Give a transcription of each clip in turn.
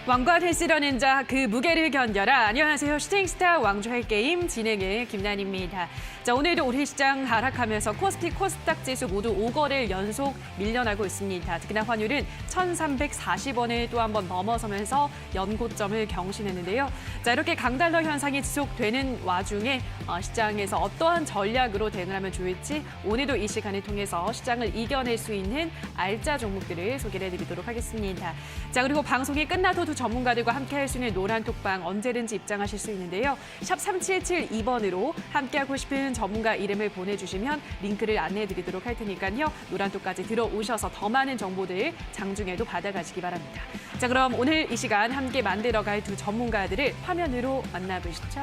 왕관 헬스러는 자 그 무게를 견뎌라. 안녕하세요. 슈팅스타 왕좌의 게임 진행의 김난입니다. 자, 오늘도 우리 시장 하락하면서 코스피, 코스닥 지수 모두 5거래일 연속 밀려나고 있습니다. 특히나 환율은 1,340원을 또 한 번 넘어서면서 연고점을 경신했는데요. 자, 이렇게 강달러 현상이 지속되는 와중에 시장에서 어떠한 전략으로 대응을 하면 좋을지 오늘도 이 시간을 통해서 시장을 이겨낼 수 있는 알짜 종목들을 소개를 해드리도록 하겠습니다. 자, 그리고 방송이 끝나도 두 전문가들과 함께할 수 있는 노란 톡방 언제든지 입장하실 수 있는데요. 샵 3772번으로 함께하고 싶은 전문가 이름을 보내주시면 링크를 안내해드리도록 할 테니까요. 노란 톡까지 들어오셔서 더 많은 정보들 장중에도 받아가시기 바랍니다. 자, 그럼 오늘 이 시간 함께 만들어갈 두 전문가들을 화면으로 만나보시죠.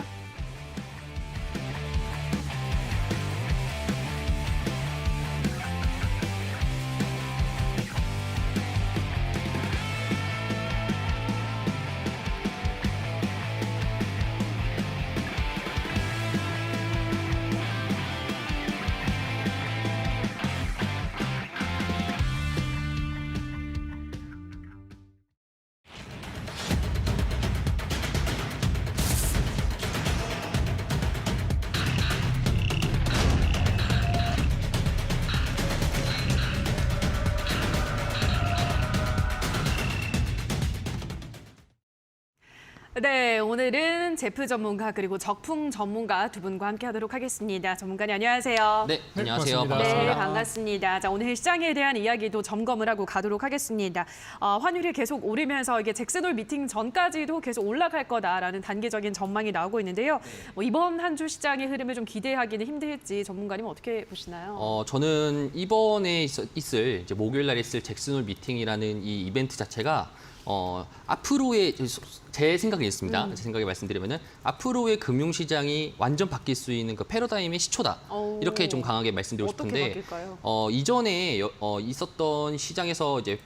네, 오늘은 제프 전문가 그리고 적풍 전문가 두 분과 함께하도록 하겠습니다. 전문가님 안녕하세요. 네, 안녕하세요. 고맙습니다. 반갑습니다. 네, 반갑습니다. 자, 오늘 시장에 대한 이야기도 점검을 하고 가도록 하겠습니다. 환율이 계속 오르면서 이게 잭슨홀 미팅 전까지도 계속 올라갈 거다라는 단기적인 전망이 나오고 있는데요. 이번 한 주 시장의 흐름을 좀 기대하기는 힘들지 전문가님 어떻게 보시나요? 저는 이번에 있을 이제 목요일 날 있을 잭슨홀 미팅이라는 이 이벤트 자체가 앞으로의 제 생각이 있습니다. 제 생각에 말씀드리면은 앞으로의 금융시장이 완전 바뀔 수 있는 그 패러다임의 시초다. 이렇게 좀 강하게 말씀드리고 어떻게 싶은데 바뀔까요? 이전에 있었던 시장에서 이제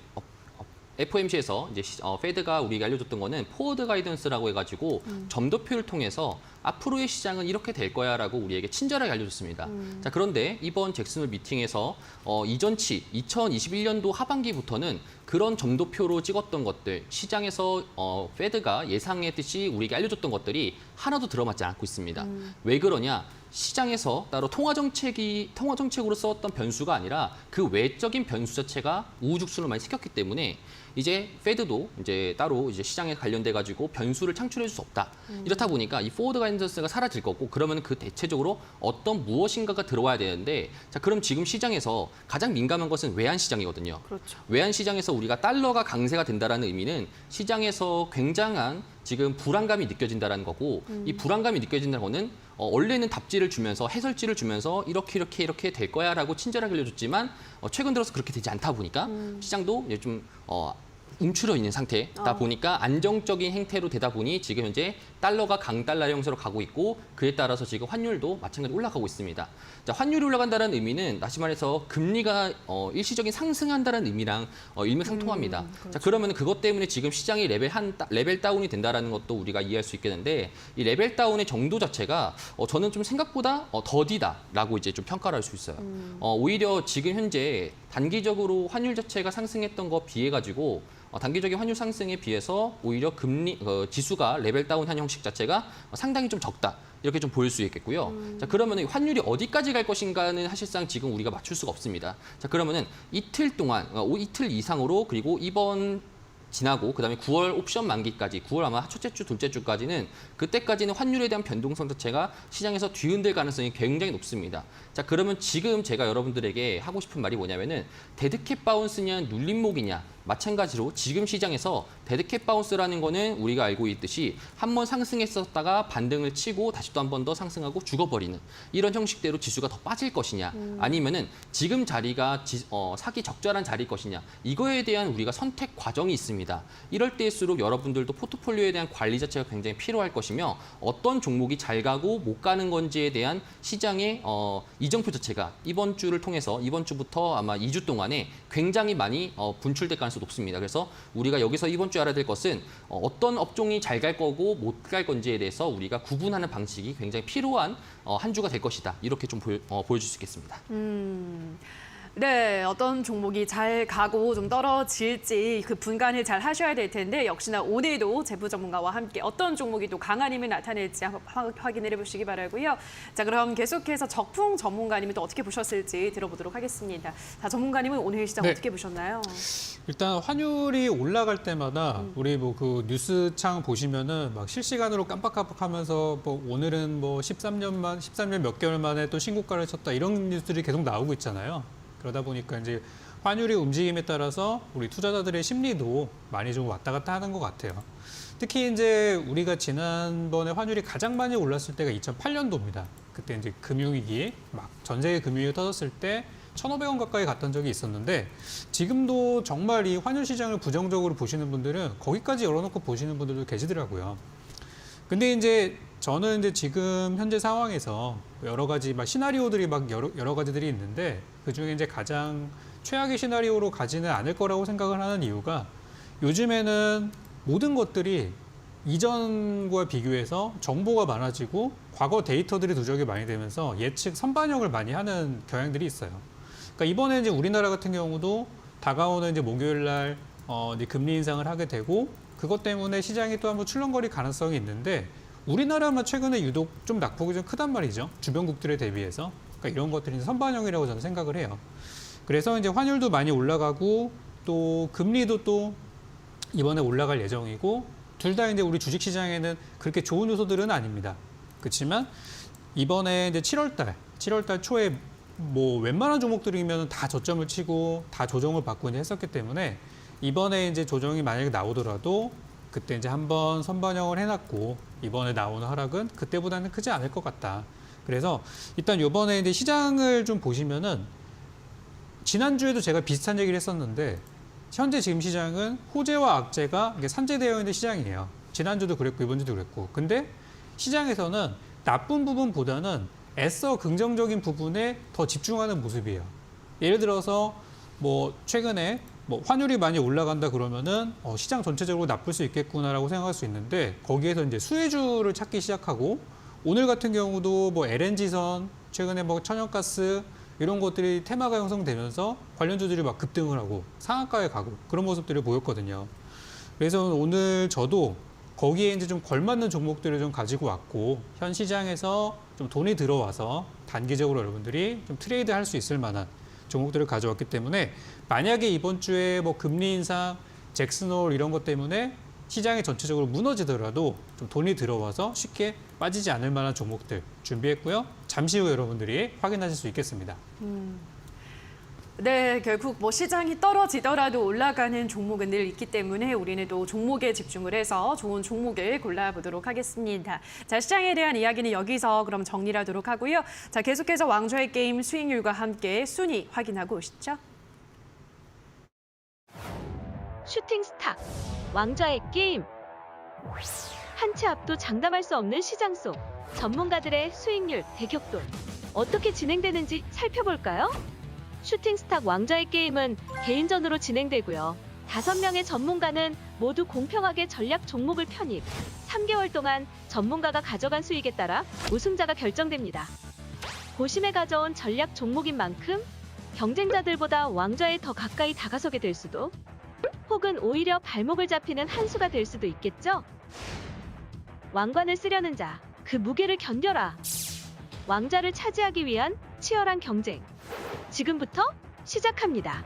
FOMC에서 이제 페드가 우리가 알려줬던 거는 포워드 가이던스라고 해가지고 점도표를 통해서 앞으로의 시장은 이렇게 될 거야라고 우리에게 친절하게 알려줬습니다. 자, 그런데 이번 잭슨홀 미팅에서 이전치 2021년도 하반기부터는 그런 점도표로 찍었던 것들, 시장에서 페드가 예상했듯이 우리에게 알려줬던 것들이 하나도 들어맞지 않고 있습니다. 왜 그러냐? 시장에서 따로 통화정책으로 썼던 변수가 아니라 그 외적인 변수 자체가 우후죽순을 많이 시켰기 때문에 이제 페드도 이제 따로 이제 시장에 관련돼 가지고 변수를 창출해 줄 수 없다. 이렇다 보니까 이 포워드 가이던스가 사라질 거고 그러면 그 대체적으로 어떤 무엇인가가 들어와야 되는데 자, 그럼 지금 시장에서 가장 민감한 것은 외환 시장이거든요. 그렇죠. 외환 시장에서 우리가 달러가 강세가 된다라는 의미는 시장에서 굉장한 지금 불안감이 느껴진다라는 거고 이 불안감이 느껴진다는 거는 원래는 답지를 주면서 해설지를 주면서 이렇게 될 거야라고 친절하게 알려줬지만 최근 들어서 그렇게 되지 않다 보니까 시장도 이제 좀 움츠려 있는 상태다 보니까 안정적인 행태로 되다 보니 지금 현재 달러가 강달러 형태로 가고 있고 그에 따라서 지금 환율도 마찬가지로 올라가고 있습니다. 자, 환율이 올라간다는 의미는 다시 말해서 금리가 일시적인 상승한다는 의미랑 일맥상통합니다. 그렇죠. 자, 그러면 그것 때문에 지금 시장이 레벨 다운이 된다라는 것도 우리가 이해할 수 있겠는데 이 레벨 다운의 정도 자체가 저는 좀 생각보다 더디다라고 이제 좀 평가를 할 수 있어요. 오히려 지금 현재 단기적으로 환율 자체가 상승했던 거 비해 가지고 단기적인 환율 상승에 비해서 오히려 지수가 레벨 다운한 형식 자체가 상당히 좀 적다. 이렇게 좀 보일 수 있겠고요. 자, 그러면 환율이 어디까지 갈 것인가는 사실상 지금 우리가 맞출 수가 없습니다. 자, 그러면은 이틀 동안, 이틀 이상으로 그리고 이번 지나고 그다음에 9월 옵션 만기까지 9월 아마 첫째 주, 둘째 주까지는 그때까지는 환율에 대한 변동성 자체가 시장에서 뒤흔들 가능성이 굉장히 높습니다. 자, 그러면 지금 제가 여러분들에게 하고 싶은 말이 뭐냐면은 데드캣 바운스냐 눌림목이냐 마찬가지로 지금 시장에서 데드캣 바운스라는 거는 우리가 알고 있듯이 한 번 상승했었다가 반등을 치고 다시 또 한 번 더 상승하고 죽어버리는 이런 형식대로 지수가 더 빠질 것이냐 아니면은 지금 자리가 사기 적절한 자리일 것이냐 이거에 대한 우리가 선택 과정이 있습니다. 이럴 때일수록 여러분들도 포트폴리오에 대한 관리 자체가 굉장히 필요할 것이며 어떤 종목이 잘 가고 못 가는 건지에 대한 시장의 이정표 자체가 이번 주를 통해서 이번 주부터 아마 2주 동안에 굉장히 많이 분출될 가능성이 높습니다. 그래서 우리가 여기서 이번 주 알아야 될 것은 어떤 업종이 잘 갈 거고 못 갈 건지에 대해서 우리가 구분하는 방식이 굉장히 필요한 한 주가 될 것이다. 이렇게 좀 보여줄 수 있겠습니다. 네, 어떤 종목이 잘 가고 좀 떨어질지 그 분간을 잘 하셔야 될 텐데 역시나 오늘도 재무 전문가와 함께 어떤 종목이 또 강한 힘을 나타낼지 한번 확인을 해보시기 바라고요. 자, 그럼 계속해서 적풍 전문가님은 또 어떻게 보셨을지 들어보도록 하겠습니다. 자, 전문가님은 오늘 시장 네. 어떻게 보셨나요? 일단 환율이 올라갈 때마다 우리 뭐 그 뉴스창 보시면은 막 실시간으로 깜빡깜빡하면서 뭐 오늘은 뭐 13년 몇 개월 만에 또 신고가를 쳤다 이런 뉴스들이 계속 나오고 있잖아요. 그러다 보니까 이제 환율의 움직임에 따라서 우리 투자자들의 심리도 많이 좀 왔다 갔다 하는 것 같아요. 특히 이제 우리가 지난번에 환율이 가장 많이 올랐을 때가 2008년도입니다. 그때 이제 금융위기, 막 전 세계 금융위기 터졌을 때 1,500원 가까이 갔던 적이 있었는데 지금도 정말 이 환율 시장을 부정적으로 보시는 분들은 거기까지 열어놓고 보시는 분들도 계시더라고요. 근데 이제 저는 이제 지금 현재 상황에서 여러 가지 막 시나리오들이 막 여러 가지들이 있는데 그중에 이제 가장 최악의 시나리오로 가지는 않을 거라고 생각을 하는 이유가 요즘에는 모든 것들이 이전과 비교해서 정보가 많아지고 과거 데이터들이 누적이 많이 되면서 예측 선반영을 많이 하는 경향들이 있어요. 그러니까 이번에 이제 우리나라 같은 경우도 다가오는 이제 목요일 날 이제 금리 인상을 하게 되고 그것 때문에 시장이 또 한번 출렁거릴 가능성이 있는데 우리나라만 최근에 유독 좀 낙폭이 좀 크단 말이죠. 주변국들에 대비해서. 그러니까 이런 것들이 이제 선반영이라고 저는 생각을 해요. 그래서 이제 환율도 많이 올라가고 또 금리도 또 이번에 올라갈 예정이고 둘 다 이제 우리 주식시장에는 그렇게 좋은 요소들은 아닙니다. 그렇지만 이번에 이제 7월 달 초에 뭐 웬만한 종목들이면 다 저점을 치고 다 조정을 받고 이제 했었기 때문에 이번에 이제 조정이 만약에 나오더라도 그때 이제 한번 선반영을 해놨고 이번에 나오는 하락은 그때보다는 크지 않을 것 같다. 그래서 일단 이번에 이제 시장을 좀 보시면은 지난주에도 제가 비슷한 얘기를 했었는데 현재 지금 시장은 호재와 악재가 이게 산재되어 있는 시장이에요. 지난주도 그랬고 이번주도 그랬고. 근데 시장에서는 나쁜 부분보다는 애써 긍정적인 부분에 더 집중하는 모습이에요. 예를 들어서 뭐 최근에 뭐 환율이 많이 올라간다 그러면은 시장 전체적으로 나쁠 수 있겠구나라고 생각할 수 있는데 거기에서 이제 수혜주를 찾기 시작하고 오늘 같은 경우도 뭐 LNG선 최근에 뭐 천연가스 이런 것들이 테마가 형성되면서 관련주들이 막 급등을 하고 상한가에 가고 그런 모습들이 보였거든요. 그래서 오늘 저도 거기에 이제 좀 걸맞는 종목들을 좀 가지고 왔고 현 시장에서 좀 돈이 들어와서 단기적으로 여러분들이 좀 트레이드 할 수 있을 만한 종목들을 가져왔기 때문에 만약에 이번 주에 뭐 금리 인상, 잭슨홀 이런 것 때문에 시장이 전체적으로 무너지더라도 좀 돈이 들어와서 쉽게 빠지지 않을 만한 종목들 준비했고요. 잠시 후 여러분들이 확인하실 수 있겠습니다. 네, 결국 뭐 시장이 떨어지더라도 올라가는 종목은 늘 있기 때문에 우리는 또 종목에 집중을 해서 좋은 종목을 골라보도록 하겠습니다. 자, 시장에 대한 이야기는 여기서 그럼 정리하도록 하고요. 자, 계속해서 왕좌의 게임 수익률과 함께 순위 확인하고 오시죠. 슈팅스타, 왕좌의 게임. 한 치 앞도 장담할 수 없는 시장 속 전문가들의 수익률 대격돌. 어떻게 진행되는지 살펴볼까요? 슈팅스탁 왕좌의 게임은 개인전으로 진행되고요. 5명의 전문가는 모두 공평하게 전략 종목을 편입. 3개월 동안 전문가가 가져간 수익에 따라 우승자가 결정됩니다. 고심에 가져온 전략 종목인 만큼 경쟁자들보다 왕좌에 더 가까이 다가서게 될 수도, 혹은 오히려 발목을 잡히는 한 수가 될 수도 있겠죠? 왕관을 쓰려는 자, 그 무게를 견뎌라. 왕좌를 차지하기 위한 치열한 경쟁. 지금부터 시작합니다.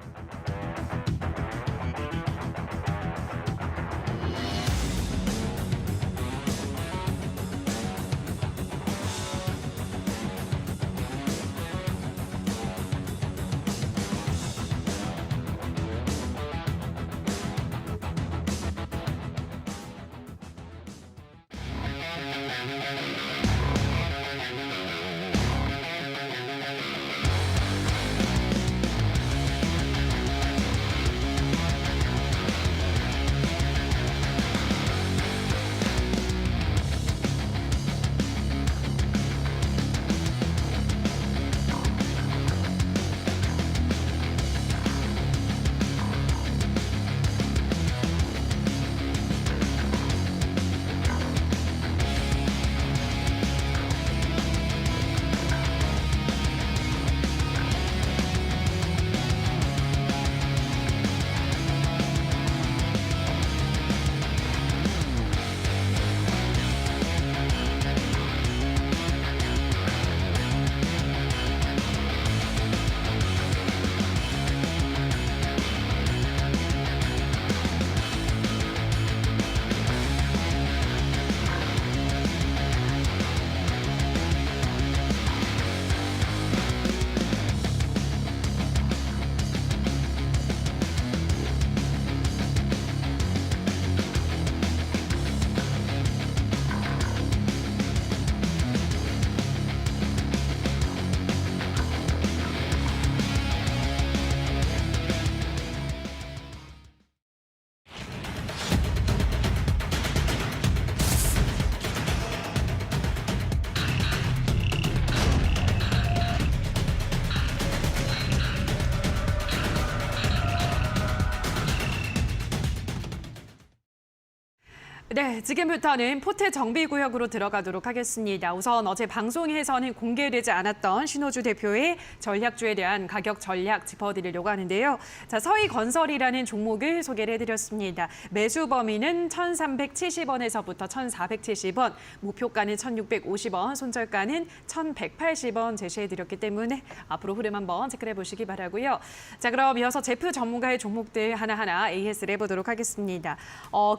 네, 지금부터는 포트 정비구역으로 들어가도록 하겠습니다. 우선 어제 방송에서는 공개되지 않았던 신호주 대표의 전략주에 대한 가격 전략 짚어드리려고 하는데요. 자, 서희건설이라는 종목을 소개를 해드렸습니다. 매수 범위는 1,370원에서부터 1,470원, 목표가는 1,650원, 손절가는 1,180원 제시해드렸기 때문에 앞으로 흐름 한번 체크해 보시기 바라고요. 자, 그럼 이어서 제프 전문가의 종목들 하나하나 AS를 해보도록 하겠습니다.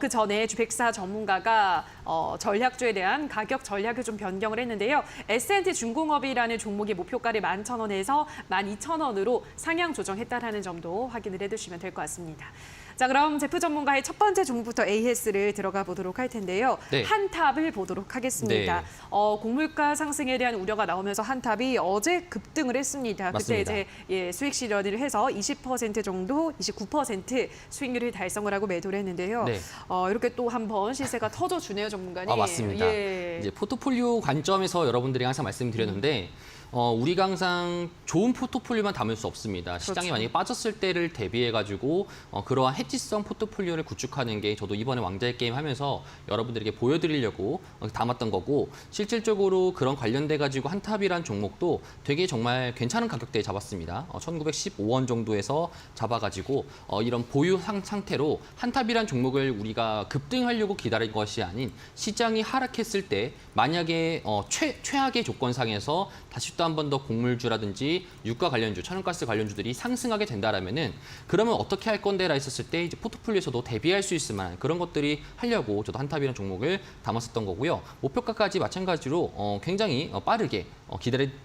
그 전에 주백사 전문가가 전략주에 대한 가격 전략을 좀 변경을 했는데요. S&T 중공업이라는 종목의 목표가를 11,000원에서 12,000원으로 상향 조정했다라는 점도 확인을 해두시면 될 것 같습니다. 자, 그럼 제프 전문가의 첫 번째 종목부터 AS를 들어가 보도록 할 텐데요. 네. 한탑을 보도록 하겠습니다. 네. 곡물가 상승에 대한 우려가 나오면서 한탑이 어제 급등을 했습니다. 맞습니다. 그때 이제 수익 실현을 해서 20% 정도, 29% 수익률을 달성을 하고 매도를 했는데요. 네. 이렇게 또 한 번 시세가 터져주네요, 전문가님. 맞습니다. 예. 이제 포트폴리오 관점에서 여러분들이 항상 말씀드렸는데 우리가 항상 좋은 포트폴리오만 담을 수 없습니다. 시장이 그렇죠. 만약에 빠졌을 때를 대비해가지고 그러한 해지성 포트폴리오를 구축하는 게 저도 이번에 왕자의 게임 하면서 여러분들에게 보여드리려고 담았던 거고 실질적으로 그런 관련돼가지고 한탑이란 종목도 되게 정말 괜찮은 가격대에 잡았습니다. 1915원 정도에서 잡아가지고 이런 보유 상태로 한탑이란 종목을 우리가 급등하려고 기다린 것이 아닌 시장이 하락했을 때 만약에 최악의 조건상에서 다시 또 한 번 더 곡물주라든지 유가 관련주, 천연가스 관련주들이 상승하게 된다라면은 그러면 어떻게 할 건데라 했었을 때 이제 포트폴리오에서도 대비할 수 있을 만한 그런 것들이 하려고 저도 한탑이라는 종목을 담았었던 거고요. 목표가까지 마찬가지로 굉장히 빠르게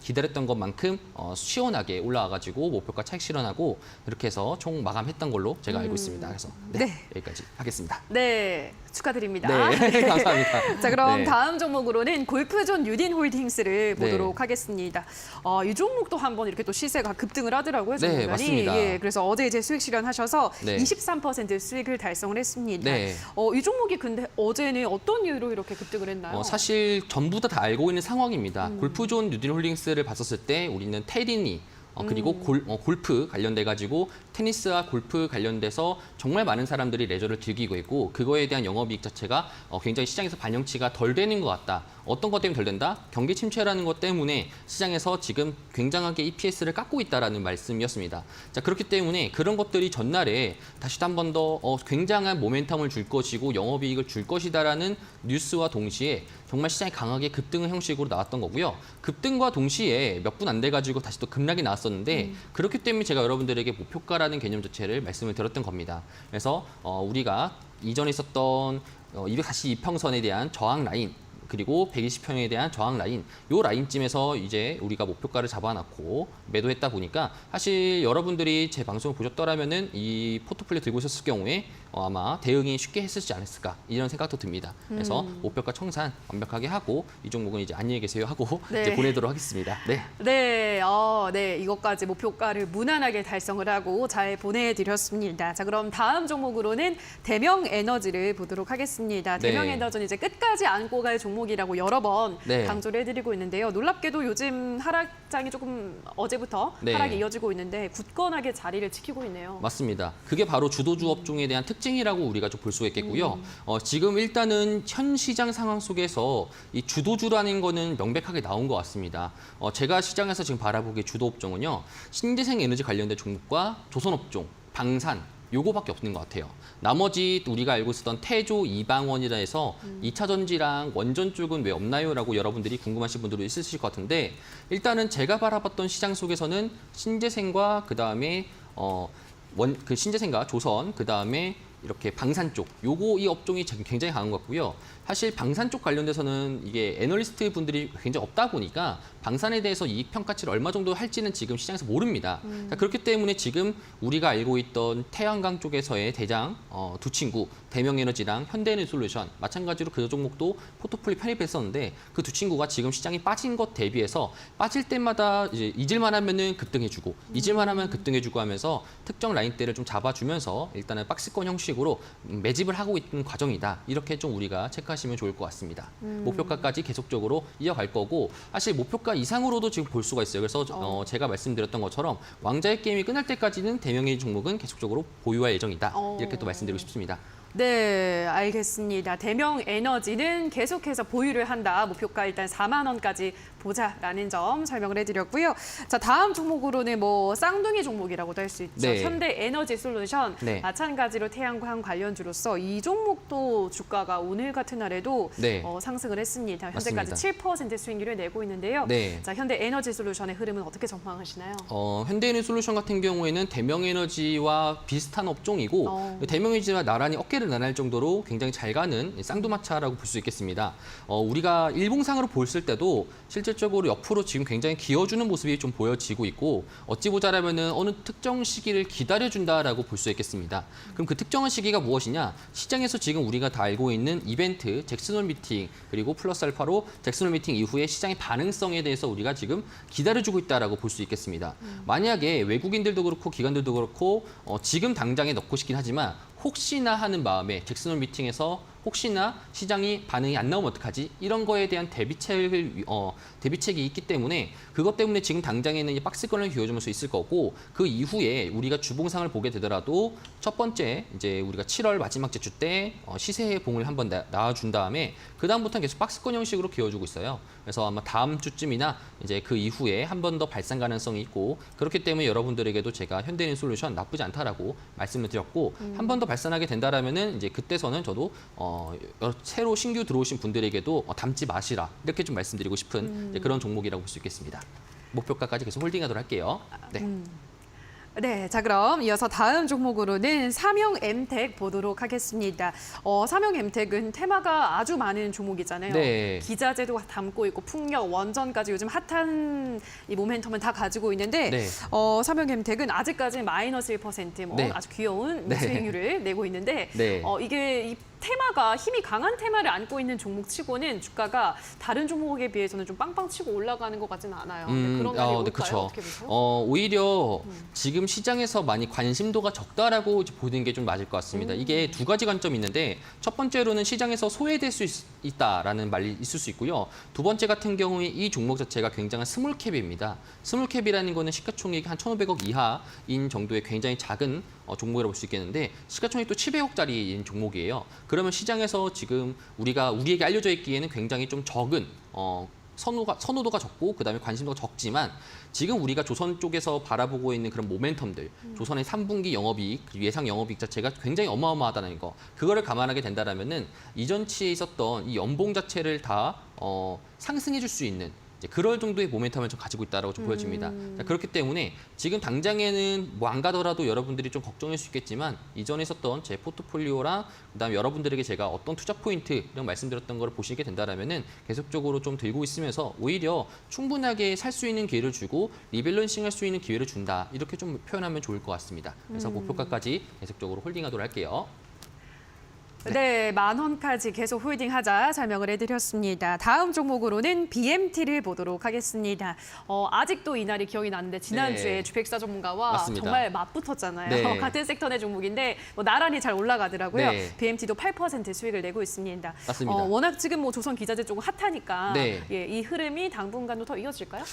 기다렸던 것만큼 시원하게 올라와가지고 목표가 차익 실현하고 이렇게 해서 총 마감했던 걸로 제가 알고 있습니다. 그래서 네. 여기까지 하겠습니다. 네, 축하드립니다. 네, 감사합니다. 자, 그럼 네. 다음 종목으로는 골프존 유딘홀딩스를 보도록 네. 하겠습니다. 이 종목도 한번 이렇게 또 시세가 급등을 하더라고요, 네, 전문가님. 맞습니다. 예, 그래서 어제 이제 수익 실현하셔서 네. 23% 수익을 달성을 했습니다. 네. 이 종목이 근데 어제는 어떤 이유로 이렇게 급등을 했나요? 사실 전부 다 알고 있는 상황입니다. 골프존 뉴딜홀딩스를 봤었을 때 우리는 테린이 그리고 골프 관련돼 가지고 테니스와 골프 관련돼서 정말 많은 사람들이 레저를 즐기고 있고 그거에 대한 영업이익 자체가 굉장히 시장에서 반영치가 덜 되는 것 같다. 어떤 것 때문에 덜 된다? 경기 침체라는 것 때문에 시장에서 지금 굉장하게 EPS를 깎고 있다라는 말씀이었습니다. 자, 그렇기 때문에 그런 것들이 전날에 다시 한 번 더 굉장한 모멘텀을 줄 것이고 영업이익을 줄 것이다라는 뉴스와 동시에 정말 시장이 강하게 급등의 형식으로 나왔던 거고요. 급등과 동시에 몇 분 안 돼가지고 다시 또 급락이 나왔었는데 그렇기 때문에 제가 여러분들에게 목표가라는 개념 자체를 말씀을 드렸던 겁니다. 그래서 우리가 이전에 있었던 242평선에 대한 저항 라인 그리고 120평에 대한 저항 라인, 요 라인쯤에서 이제 우리가 목표가를 잡아놨고 매도했다 보니까 사실 여러분들이 제 방송을 보셨더라면은 이 포트폴리오 들고 있었을 경우에 아마 대응이 쉽게 했을지 않았을까 이런 생각도 듭니다. 그래서 목표가 청산 완벽하게 하고 이 종목은 이제 안녕히 계세요 하고 네. 이제 보내도록 하겠습니다. 네. 네, 네, 이것까지 목표가를 무난하게 달성을 하고 잘 보내드렸습니다. 자, 그럼 다음 종목으로는 대명에너지를 보도록 하겠습니다. 네. 대명에너지는 이제 끝까지 안고 갈 종목이라고 여러 번 네. 강조를 해드리고 있는데요. 놀랍게도 요즘 하락장이 조금 어제부터 네. 하락이 이어지고 있는데 굳건하게 자리를 지키고 있네요. 맞습니다. 그게 바로 주도주 업종에 대한 특징이라고 우리가 좀 볼 수가 있겠고요. 지금 일단은 현 시장 상황 속에서 이 주도주라는 거는 명백하게 나온 것 같습니다. 제가 시장에서 지금 바라보기에 주도 업종은요. 신재생 에너지 관련된 종목과 조선업종, 방산, 요거밖에 없는 것 같아요. 나머지 우리가 알고 있었던 태조, 이방원이라 해서 2차 전지랑 원전 쪽은 왜 없나요? 라고 여러분들이 궁금하신 분들도 있으실 것 같은데 일단은 제가 바라봤던 시장 속에서는 신재생과 그다음에 신재생과 조선, 그다음에 이렇게 방산 쪽, 이 업종이 굉장히 강한 것 같고요. 사실 방산 쪽 관련돼서는 이게 애널리스트 분들이 굉장히 없다 보니까 방산에 대해서 이익 평가치를 얼마 정도 할지는 지금 시장에서 모릅니다. 자, 그렇기 때문에 지금 우리가 알고 있던 태양광 쪽에서의 대장 두 친구 대명에너지랑 현대에너지솔루션 마찬가지로 그 종목도 포트폴리오 편입했었는데 그 두 친구가 지금 시장이 빠진 것 대비해서 빠질 때마다 이제 잊을만 하면은 급등해주고 잊을만 하면 급등해주고 하면서 특정 라인대를 좀 잡아주면서 일단은 박스권 형식으로 매집을 하고 있는 과정이다. 이렇게 좀 우리가 체크하시면 좋을 것 같습니다. 목표가까지 계속적으로 이어갈 거고 사실 목표가 이상으로도 지금 볼 수가 있어요. 그래서 제가 말씀드렸던 것처럼 왕자의 게임이 끝날 때까지는 대명의 종목은 계속적으로 보유할 예정이다. 이렇게 또 말씀드리고 싶습니다. 네, 알겠습니다. 대명 에너지는 계속해서 보유를 한다. 목표가 일단 4만 원까지 보자라는 점 설명을 해드렸고요. 자, 다음 종목으로는 뭐 쌍둥이 종목이라고도 할 수 있죠. 네. 현대 에너지 솔루션 네. 마찬가지로 태양광 관련주로서 이 종목도 주가가 오늘 같은 날에도 네. 상승을 했습니다. 현재까지 맞습니다. 7% 수익률을 내고 있는데요. 네. 자, 현대 에너지 솔루션의 흐름은 어떻게 전망하시나요? 현대에너지솔루션 같은 경우에는 대명에너지와 비슷한 업종이고 대명에너지와 나란히 어깨를 나란할 정도로 굉장히 잘 가는 쌍두마차라고 볼 수 있겠습니다. 우리가 일봉상으로 봤을 때도 실질적으로 옆으로 지금 굉장히 기어주는 모습이 좀 보여지고 있고 어찌 보자라면은 어느 특정 시기를 기다려준다라고 볼 수 있겠습니다. 그럼 그 특정한 시기가 무엇이냐? 시장에서 지금 우리가 다 알고 있는 이벤트, 잭슨홀 미팅 그리고 플러스 알파로 잭슨홀 미팅 이후에 시장의 반응성에 대해서 우리가 지금 기다려주고 있다라고 볼 수 있겠습니다. 만약에 외국인들도 그렇고 기관들도 그렇고 지금 당장에 넣고 싶긴 하지만 혹시나 하는 마음에 잭슨홀 미팅에서 혹시나 시장이 반응이 안 나오면 어떡하지? 이런 거에 대한 대비책이 있기 때문에 그것 때문에 지금 당장에는 이 박스권을 기울여줄 수 있을 거고 그 이후에 우리가 주봉상을 보게 되더라도 첫 번째 이제 우리가 7월 마지막 주 때 시세 봉을 한번 나와준 다음에 그 다음부터는 계속 박스권 형식으로 기울여주고 있어요. 그래서 아마 다음 주쯤이나 이제 그 이후에 한 번 더 발산 가능성이 있고 그렇기 때문에 여러분들에게도 제가 현대인솔루션 나쁘지 않다라고 말씀을 드렸고 한 번 더 발산하게 된다라면은 이제 그때서는 저도 새로 신규 들어오신 분들에게도 담지 마시라 이렇게 좀 말씀드리고 싶은 이제 그런 종목이라고 볼 수 있겠습니다. 목표가까지 계속 홀딩하도록 할게요. 네. 네, 자 그럼 이어서 다음 종목으로는 삼형 엠텍 보도록 하겠습니다. 삼형 엠텍은 테마가 아주 많은 종목이잖아요. 네. 기자재도 담고 있고 풍력, 원전까지 요즘 핫한 이 모멘텀을 다 가지고 있는데 네. 삼형 엠텍은 아직까지 마이너스 1% 뭐 네. 아주 귀여운 네. 수익률을 내고 있는데 네. 이게 이 테마가 힘이 강한 테마를 안고 있는 종목치고는 주가가 다른 종목에 비해서는 좀 빵빵 치고 올라가는 것 같지는 않아요. 근데 그런 날이 올까요? 그쵸. 어떻게 보세요? 오히려 지금 시장에서 많이 관심도가 적다라고 이제 보는 게 좀 맞을 것 같습니다. 이게 두 가지 관점이 있는데 첫 번째로는 시장에서 소외될 수 있다라는 말이 있을 수 있고요. 두 번째 같은 경우에 이 종목 자체가 굉장한 스몰캡입니다. 스몰캡이라는 거는 시가총액이 한 1,500억 이하인 정도의 굉장히 작은 종목이라고 볼 수 있겠는데 시가총액이 또 700억짜리인 종목이에요. 그러면 시장에서 지금 우리에게 알려져 있기에는 굉장히 좀 적은 선호도가 적고 그다음에 관심도가 적지만 지금 우리가 조선 쪽에서 바라보고 있는 그런 모멘텀들, 조선의 3분기 영업이익, 예상 영업이익 자체가 굉장히 어마어마하다는 거. 그거를 감안하게 된다라면은 이전치에 있었던 이 연봉 자체를 다 상승해 줄 수 있는 그럴 정도의 모멘텀을 좀 가지고 있다고 좀 보여집니다. 자, 그렇기 때문에 지금 당장에는 뭐 안 가더라도 여러분들이 좀 걱정할 수 있겠지만 이전에 있었던 제 포트폴리오랑 그다음에 여러분들에게 제가 어떤 투자 포인트 이런 말씀드렸던 걸 보시게 된다라면은 계속적으로 좀 들고 있으면서 오히려 충분하게 살 수 있는 기회를 주고 리밸런싱할 수 있는 기회를 준다 이렇게 좀 표현하면 좋을 것 같습니다. 그래서 목표가까지 계속적으로 홀딩하도록 할게요. 네, 10,000원까지 계속 홀딩하자 설명을 해드렸습니다. 다음 종목으로는 BMT를 보도록 하겠습니다. 아직도 이날이 기억이 나는데 지난주에 네. 주택사 전문가와 맞습니다. 정말 맞붙었잖아요. 네. 같은 섹터 내 종목인데 나란히 잘 올라가더라고요. 네. BMT도 8% 수익을 내고 있습니다. 맞습니다. 워낙 지금 뭐 조선 기자재 쪽은 핫하니까 네. 예, 이 흐름이 당분간도 더 이어질까요?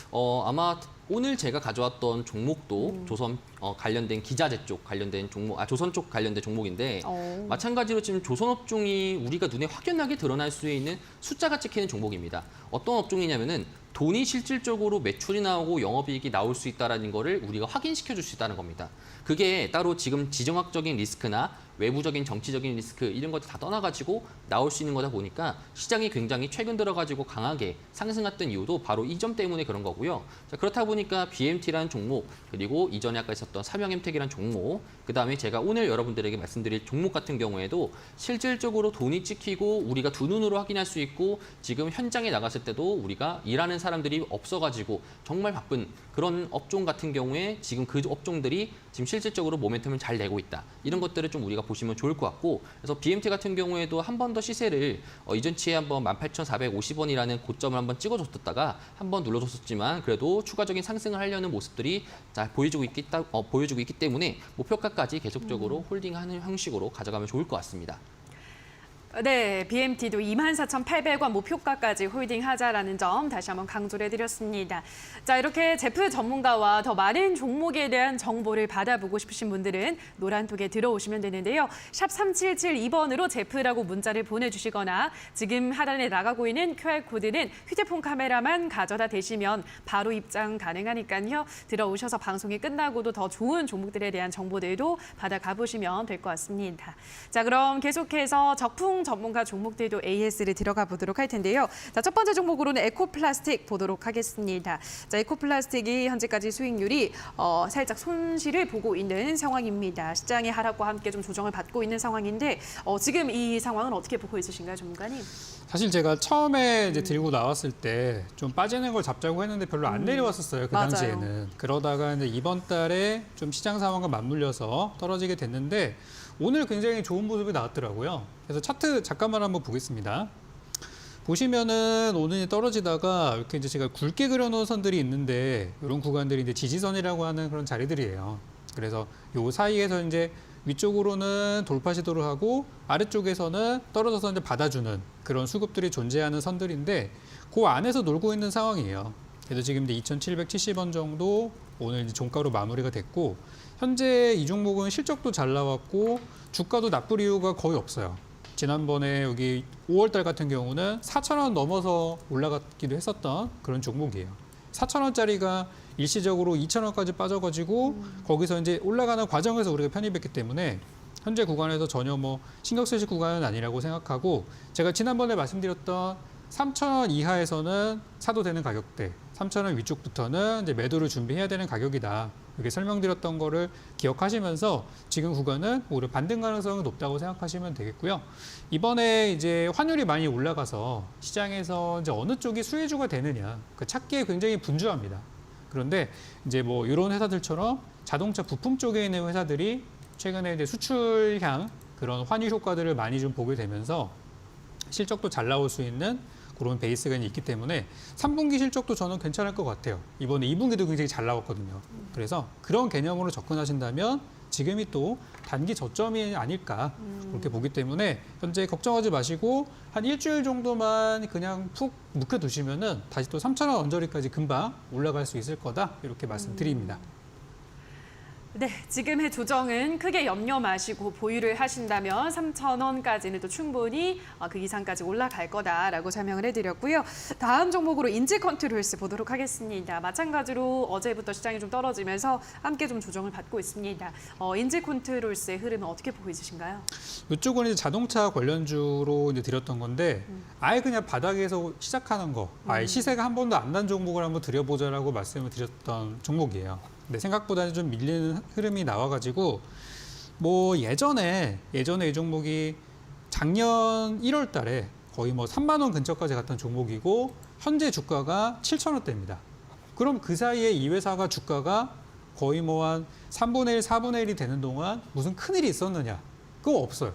아마 오늘 제가 가져왔던 종목도 조선 관련된 기자재 쪽 관련된 종목, 조선 쪽 관련된 종목인데 마찬가지로 지금 조선 업종이 우리가 눈에 확연하게 드러날 수 있는 숫자가 찍히는 종목입니다. 어떤 업종이냐면은 돈이 실질적으로 매출이 나오고 영업이익이 나올 수 있다는 거를 우리가 확인시켜 줄 수 있다는 겁니다. 그게 따로 지금 지정학적인 리스크나 외부적인 정치적인 리스크 이런 것들 다 떠나가지고 나올 수 있는 거다 보니까 시장이 굉장히 최근 들어가지고 강하게 상승했던 이유도 바로 이 점 때문에 그런 거고요. 자, 그렇다 보니까 BMT라는 종목 그리고 이전에 아까 있었던 삼형엠텍이라는 종목 그다음에 제가 오늘 여러분들에게 말씀드릴 종목 같은 경우에도 실질적으로 돈이 찍히고 우리가 두 눈으로 확인할 수 있고 지금 현장에 나갔을 때도 우리가 일하는 사람들이 없어가지고 정말 바쁜 그런 업종 같은 경우에 지금 그 업종들이 지금 실질적으로 모멘텀을 잘 내고 있다. 이런 것들을 좀 우리가 보시면 좋을 것 같고 그래서 BMT 같은 경우에도 한 번 더 시세를 이전치에 한번 18,450원이라는 고점을 한번 찍어줬다가 한번 눌러줬었지만 그래도 추가적인 상승을 하려는 모습들이 잘 보여주고 있기 때문에 목표가까지 계속적으로 홀딩하는 형식으로 가져가면 좋을 것 같습니다. 네, BMT도 24,800원 목표가까지 홀딩하자라는 점 다시 한번 강조를 해드렸습니다. 자, 이렇게 제프 전문가와 더 많은 종목에 대한 정보를 받아보고 싶으신 분들은 노란톡에 들어오시면 되는데요. 샵 3772번으로 제프라고 문자를 보내주시거나 지금 하단에 나가고 있는 QR코드는 휴대폰 카메라만 가져다 대시면 바로 입장 가능하니까요. 들어오셔서 방송이 끝나고도 더 좋은 종목들에 대한 정보들도 받아가 보시면 될 것 같습니다. 자, 그럼 계속해서 적풍 전문가 종목들도 AS를 들어가 보도록 할 텐데요. 자, 첫 번째 종목으로는 에코플라스틱 보도록 하겠습니다. 자, 에코플라스틱이 현재까지 수익률이 살짝 손실을 보고 있는 상황입니다. 시장의 하락과 함께 좀 조정을 받고 있는 상황인데 지금 이 상황은 어떻게 보고 있으신가요, 전문가님? 사실 제가 처음에 이제 들고 나왔을 때 좀 빠지는 걸 잡자고 했는데 별로 안 내려왔었어요. 그 맞아요. 당시에는. 그러다가 이제 이번 달에 좀 시장 상황과 맞물려서 떨어지게 됐는데 오늘 굉장히 좋은 모습이 나왔더라고요. 그래서 차트 잠깐만 한번 보겠습니다. 보시면은 오늘 떨어지다가 이렇게 이제 제가 굵게 그려놓은 선들이 있는데 이런 구간들이 이제 지지선이라고 하는 그런 자리들이에요. 그래서 요 사이에서 이제 위쪽으로는 돌파 시도를 하고 아래쪽에서는 떨어져서 이제 받아주는 그런 수급들이 존재하는 선들인데 그 안에서 놀고 있는 상황이에요. 그래서 지금 이제 2,770원 정도 오늘 이제 종가로 마무리가 됐고 현재 이 종목은 실적도 잘 나왔고 주가도 나쁠 이유가 거의 없어요. 지난번에 여기 5월달 같은 경우는 4,000원 넘어서 올라갔기도 했었던 그런 종목이에요. 4,000원짜리가 일시적으로 2,000원까지 빠져가지고 거기서 이제 올라가는 과정에서 우리가 편입했기 때문에 현재 구간에서 전혀 뭐 신경 쓰실 구간은 아니라고 생각하고 제가 지난번에 말씀드렸던 3,000원 이하에서는 사도 되는 가격대, 3,000원 위쪽부터는 이제 매도를 준비해야 되는 가격이다. 이렇게 설명드렸던 거를 기억하시면서 지금 구간은 오히려 반등 가능성이 높다고 생각하시면 되겠고요. 이번에 이제 환율이 많이 올라가서 시장에서 이제 어느 쪽이 수혜주가 되느냐 그 찾기에 굉장히 분주합니다. 그런데 이제 뭐 이런 회사들처럼 자동차 부품 쪽에 있는 회사들이 최근에 이제 수출향 그런 환율 효과들을 많이 좀 보게 되면서 실적도 잘 나올 수 있는 그런 베이스가 있기 때문에 3분기 실적도 저는 괜찮을 것 같아요. 이번에 2분기도 굉장히 잘 나왔거든요. 그래서 그런 개념으로 접근하신다면 지금이 또 단기 저점이 아닐까 그렇게 보기 때문에 현재 걱정하지 마시고 한 일주일 정도만 그냥 푹 묵혀두시면은 다시 또 3,000원 언저리까지 금방 올라갈 수 있을 거다 이렇게 말씀드립니다. 네, 지금의 조정은 크게 염려 마시고 보유를 하신다면 3,000원까지는 또 충분히 그 이상까지 올라갈 거다라고 설명을 해드렸고요. 다음 종목으로 인지컨트롤스 보도록 하겠습니다. 마찬가지로 어제부터 시장이 좀 떨어지면서 함께 좀 조정을 받고 있습니다. 인지컨트롤스의 흐름은 어떻게 보고 있으신가요? 이쪽은 이제 자동차 관련주로 이제 드렸던 건데 아예 그냥 바닥에서 시작하는 거, 아예 시세가 한 번도 안 난 종목을 한번 드려보자라고 말씀을 드렸던 종목이에요. 근데 생각보다는 좀 밀리는 흐름이 나와가지고 뭐 예전에 이 종목이 작년 1월 달에 거의 뭐 3만 원 근처까지 갔던 종목이고 현재 주가가 7,000원대입니다. 그럼 그 사이에 이 회사가 주가가 거의 뭐 한 3분의 1, 4분의 1이 되는 동안 무슨 큰일이 있었느냐? 그거 없어요.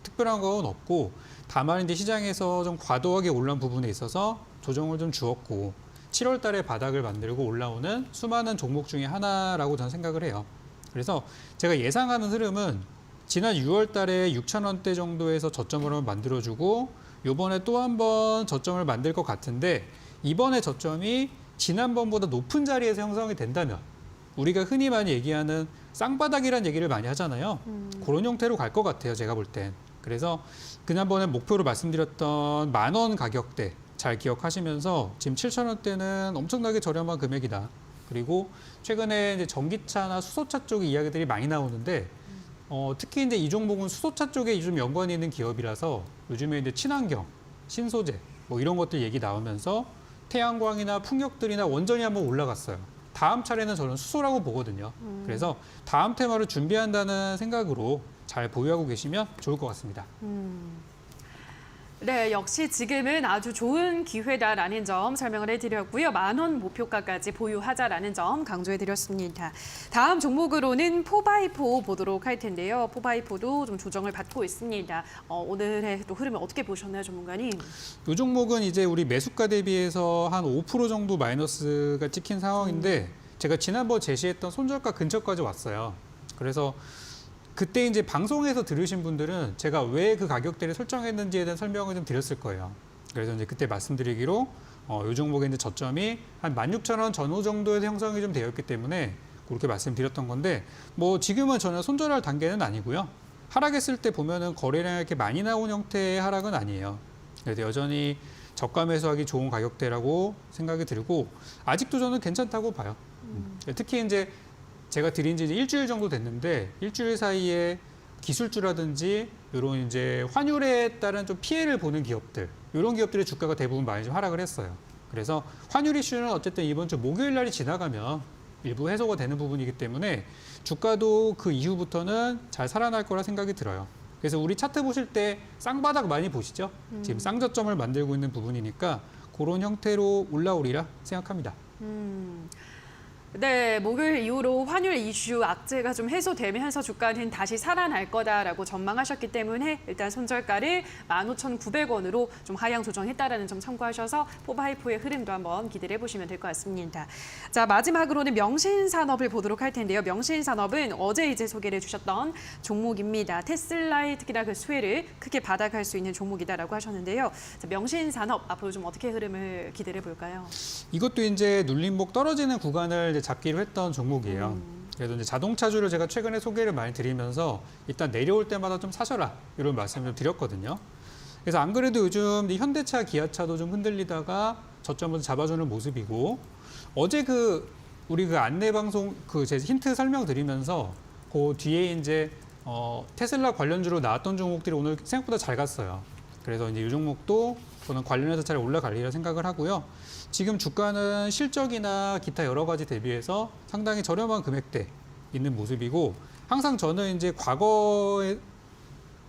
특별한 건 없고 다만 이제 시장에서 좀 과도하게 올라온 부분에 있어서 조정을 좀 주었고 7월 달에 바닥을 만들고 올라오는 수많은 종목 중에 하나라고 저는 생각을 해요. 그래서 제가 예상하는 흐름은 지난 6월 달에 6,000원대 정도에서 저점을 한번 만들어주고 이번에 또 한 번 저점을 만들 것 같은데 이번에 저점이 지난번보다 높은 자리에서 형성이 된다면 우리가 흔히 많이 얘기하는 쌍바닥이라는 얘기를 많이 하잖아요. 그런 형태로 갈 것 같아요. 제가 볼 땐. 그래서 지난번에 목표로 말씀드렸던 10,000원 가격대 잘 기억하시면서 지금 7,000원대는 엄청나게 저렴한 금액이다. 그리고 최근에 이제 전기차나 수소차 쪽의 이야기들이 많이 나오는데 특히 이제 이 종목은 수소차 쪽에 좀 연관이 있는 기업이라서 요즘에 이제 친환경, 신소재 뭐 이런 것들 얘기 나오면서 태양광이나 풍력들이나 원전이 한번 올라갔어요. 다음 차례는 저는 수소라고 보거든요. 그래서 다음 테마를 준비한다는 생각으로 잘 보유하고 계시면 좋을 것 같습니다. 네, 역시 지금은 아주 좋은 기회다라는 점 설명을 해드렸고요. 10,000원 목표가까지 보유하자라는 점 강조해드렸습니다. 다음 종목으로는 4x4 보도록 할 텐데요. 4x4도 좀 조정을 받고 있습니다. 오늘의 또 흐름을 어떻게 보셨나요, 전문가님? 이 종목은 이제 우리 매수가 대비해서 한 5% 정도 마이너스가 찍힌 상황인데 제가 지난번 제시했던 손절가 근처까지 왔어요. 그래서 그때 이제 방송에서 들으신 분들은 제가 왜 그 가격대를 설정했는지에 대한 설명을 좀 드렸을 거예요. 그래서 이제 그때 말씀드리기로 이 종목의 이제 저점이 한 16,000원 전후 정도에서 형성이 좀 되었기 때문에 그렇게 말씀드렸던 건데 뭐 지금은 전혀 손절할 단계는 아니고요. 하락했을 때 보면은 거래량이 이렇게 많이 나온 형태의 하락은 아니에요. 그래서 여전히 저가 매수하기 좋은 가격대라고 생각이 들고 아직도 저는 괜찮다고 봐요. 특히 이제 제가 드린 지 이제 일주일 정도 됐는데 일주일 사이에 기술주라든지 이런 이제 환율에 따른 좀 피해를 보는 기업들 이런 기업들의 주가가 대부분 많이 좀 하락을 했어요. 그래서 환율 이슈는 어쨌든 이번 주 목요일 날이 지나가면 일부 해소가 되는 부분이기 때문에 주가도 그 이후부터는 잘 살아날 거라 생각이 들어요. 그래서 우리 차트 보실 때 쌍바닥 많이 보시죠? 지금 쌍저점을 만들고 있는 부분이니까 그런 형태로 올라오리라 생각합니다. 네, 목요일 이후로 환율 이슈 악재가 좀 해소되면서 주가는 다시 살아날 거다라고 전망하셨기 때문에 일단 손절가를 15,900원으로 좀 하향 조정했다라는 점 참고하셔서 포바이포의 흐름도 한번 기대를 해보시면 될 것 같습니다. 자, 마지막으로는 명신산업을 보도록 할 텐데요. 명신산업은 어제 이제 소개를 해주셨던 종목입니다. 테슬라의 특히나 그 수혜를 크게 받아갈 수 있는 종목이다라고 하셨는데요. 자, 명신산업 앞으로 좀 어떻게 흐름을 기대를 해볼까요? 이것도 이제 눌림목 떨어지는 구간을 이제 잡기로 했던 종목이에요. 그래서 이제 자동차주를 제가 최근에 소개를 많이 드리면서 일단 내려올 때마다 좀 사셔라 이런 말씀을 좀 드렸거든요. 그래서 안 그래도 요즘 이 현대차, 기아차도 좀 흔들리다가 저점을 잡아주는 모습이고 어제 우리 안내 방송 제 힌트 설명드리면서 그 뒤에 이제 테슬라 관련주로 나왔던 종목들이 오늘 생각보다 잘 갔어요. 그래서 이제 이 종목도 저는 관련해서 잘 올라갈리라 생각을 하고요. 지금 주가는 실적이나 기타 여러 가지 대비해서 상당히 저렴한 금액대 있는 모습이고 항상 저는 이제 과거에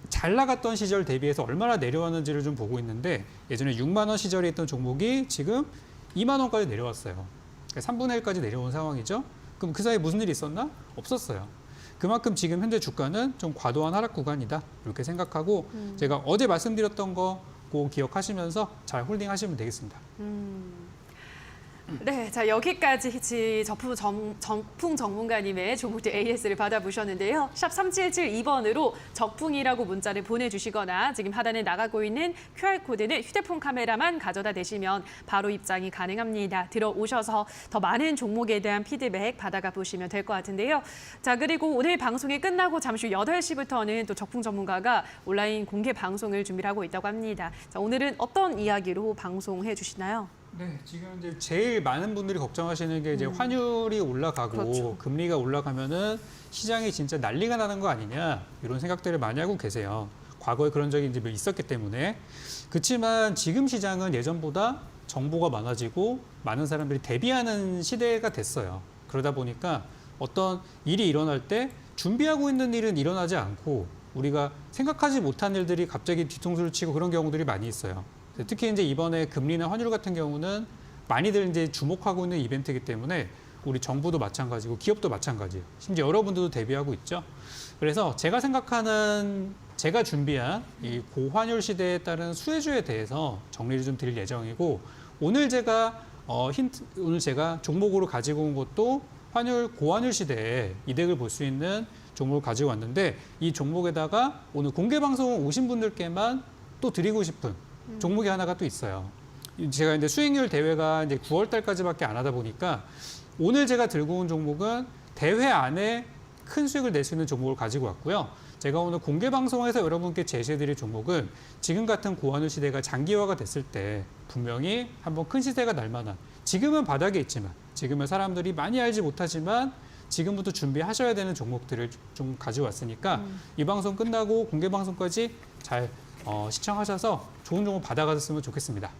잘 나갔던 시절 대비해서 얼마나 내려왔는지를 좀 보고 있는데 예전에 6만 원 시절에 있던 종목이 지금 2만 원까지 내려왔어요. 3분의 1까지 내려온 상황이죠. 그럼 그 사이에 무슨 일이 있었나? 없었어요. 그만큼 지금 현재 주가는 좀 과도한 하락 구간이다 이렇게 생각하고 제가 어제 말씀드렸던 거 꼭 기억하시면서 잘 홀딩하시면 되겠습니다. 네, 자 여기까지 정풍 전문가님의 종목들 AS를 받아보셨는데요. 샵 3772번으로 적풍이라고 문자를 보내주시거나 지금 하단에 나가고 있는 QR코드는 휴대폰 카메라만 가져다 대시면 바로 입장이 가능합니다. 들어오셔서 더 많은 종목에 대한 피드백 받아가 보시면 될 것 같은데요. 자, 그리고 오늘 방송이 끝나고 잠시 후 8시부터는 또 적풍 전문가가 온라인 공개 방송을 준비를 하고 있다고 합니다. 자, 오늘은 어떤 이야기로 방송해 주시나요? 네, 지금 이제 제일 많은 분들이 걱정하시는 게 이제 환율이 올라가고 그렇죠. 금리가 올라가면은 시장이 진짜 난리가 나는 거 아니냐 이런 생각들을 많이 하고 계세요. 과거에 그런 적이 이제 있었기 때문에 그렇지만 지금 시장은 예전보다 정보가 많아지고 많은 사람들이 대비하는 시대가 됐어요. 그러다 보니까 어떤 일이 일어날 때 준비하고 있는 일은 일어나지 않고 우리가 생각하지 못한 일들이 갑자기 뒤통수를 치고 그런 경우들이 많이 있어요. 특히 이제 이번에 금리나 환율 같은 경우는 많이들 이제 주목하고 있는 이벤트이기 때문에 우리 정부도 마찬가지고 기업도 마찬가지예요. 심지어 여러분들도 대비하고 있죠. 그래서 제가 준비한 이 고환율 시대에 따른 수혜주에 대해서 정리를 좀 드릴 예정이고 오늘 제가 종목으로 가지고 온 것도 고환율 시대에 이득을 볼 수 있는 종목을 가지고 왔는데 이 종목에다가 오늘 공개 방송 오신 분들께만 또 드리고 싶은 종목이 하나가 또 있어요. 제가 이제 수익률 대회가 이제 9월 달까지밖에 안 하다 보니까 오늘 제가 들고 온 종목은 대회 안에 큰 수익을 낼 수 있는 종목을 가지고 왔고요. 제가 오늘 공개 방송에서 여러분께 제시해드릴 종목은 지금 같은 고환율 시대가 장기화가 됐을 때 분명히 한번 큰 시세가 날 만한 지금은 바닥에 있지만 지금은 사람들이 많이 알지 못하지만 지금부터 준비하셔야 되는 종목들을 좀 가지고 왔으니까 이 방송 끝나고 공개 방송까지 잘 시청하셔서 좋은 종목 받아가셨으면 좋겠습니다.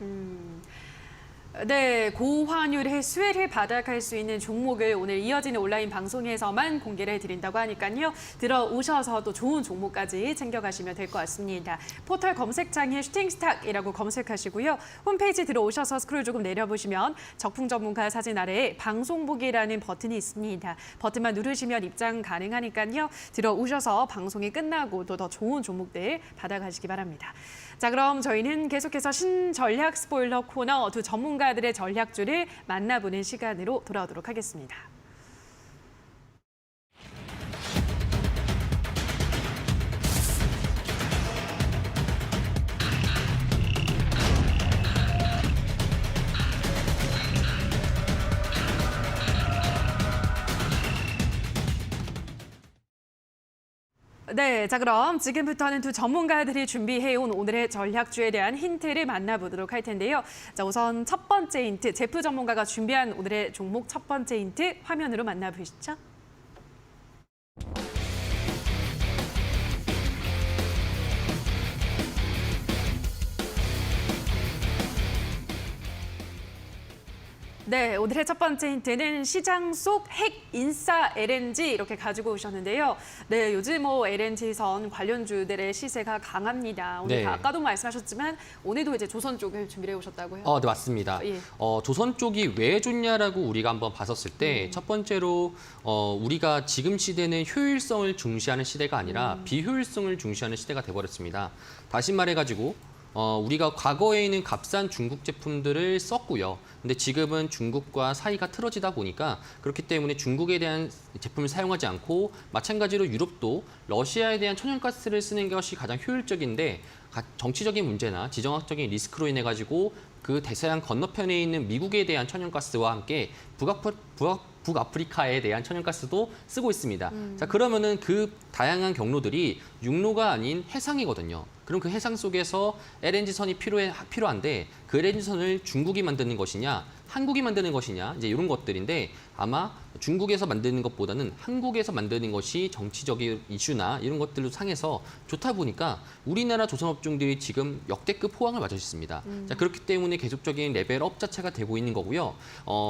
네, 고환율의 수혜를 받아갈 수 있는 종목을 오늘 이어지는 온라인 방송에서만 공개를 해드린다고 하니까요. 들어오셔서 또 좋은 종목까지 챙겨가시면 될 것 같습니다. 포털 검색창에 슈팅스탁이라고 검색하시고요. 홈페이지 들어오셔서 스크롤 조금 내려보시면 적풍 전문가 사진 아래에 방송 보기라는 버튼이 있습니다. 버튼만 누르시면 입장 가능하니까요. 들어오셔서 방송이 끝나고 또 더 좋은 종목들 받아가시기 바랍니다. 자, 그럼 저희는 계속해서 신전략 스포일러 코너 두 전문가들의 전략주를 만나보는 시간으로 돌아오도록 하겠습니다. 네, 자 그럼 지금부터는 두 전문가들이 준비해온 오늘의 전략주에 대한 힌트를 만나보도록 할 텐데요. 자 우선 첫 번째 힌트, 제프 전문가가 준비한 오늘의 종목 첫 번째 힌트 화면으로 만나보시죠. 네, 오늘의 첫 번째 힌트는 시장 속 핵 인싸 LNG 이렇게 가지고 오셨는데요. 네, 요즘 LNG선 관련주들의 시세가 강합니다. 오늘 네. 아까도 말씀하셨지만 오늘도 이제 조선 쪽을 준비해 오셨다고요. 네, 맞습니다. 예. 조선 쪽이 왜 좋냐라고 우리가 한번 봤었을 때 첫 번째로 우리가 지금 시대는 효율성을 중시하는 시대가 아니라 비효율성을 중시하는 시대가 돼버렸습니다. 다시 말해가지고 우리가 과거에 있는 값싼 중국 제품들을 썼고요. 근데 지금은 중국과 사이가 틀어지다 보니까 그렇기 때문에 중국에 대한 제품을 사용하지 않고 마찬가지로 유럽도 러시아에 대한 천연가스를 쓰는 것이 가장 효율적인데 정치적인 문제나 지정학적인 리스크로 인해 가지고 그 대서양 건너편에 있는 미국에 대한 천연가스와 함께 북아프리카에 대한 천연가스도 쓰고 있습니다. 자, 그러면은 그 다양한 경로들이 육로가 아닌 해상이거든요. 그럼 그 해상 속에서 LNG선이 필요한데 그 LNG선을 중국이 만드는 것이냐, 한국이 만드는 것이냐, 이제 이런 것들인데 아마 중국에서 만드는 것보다는 한국에서 만드는 것이 정치적인 이슈나 이런 것들로 상해서 좋다 보니까 우리나라 조선업종들이 지금 역대급 호황을 맞고 있습니다. 자, 그렇기 때문에 계속적인 레벨업 자체가 되고 있는 거고요.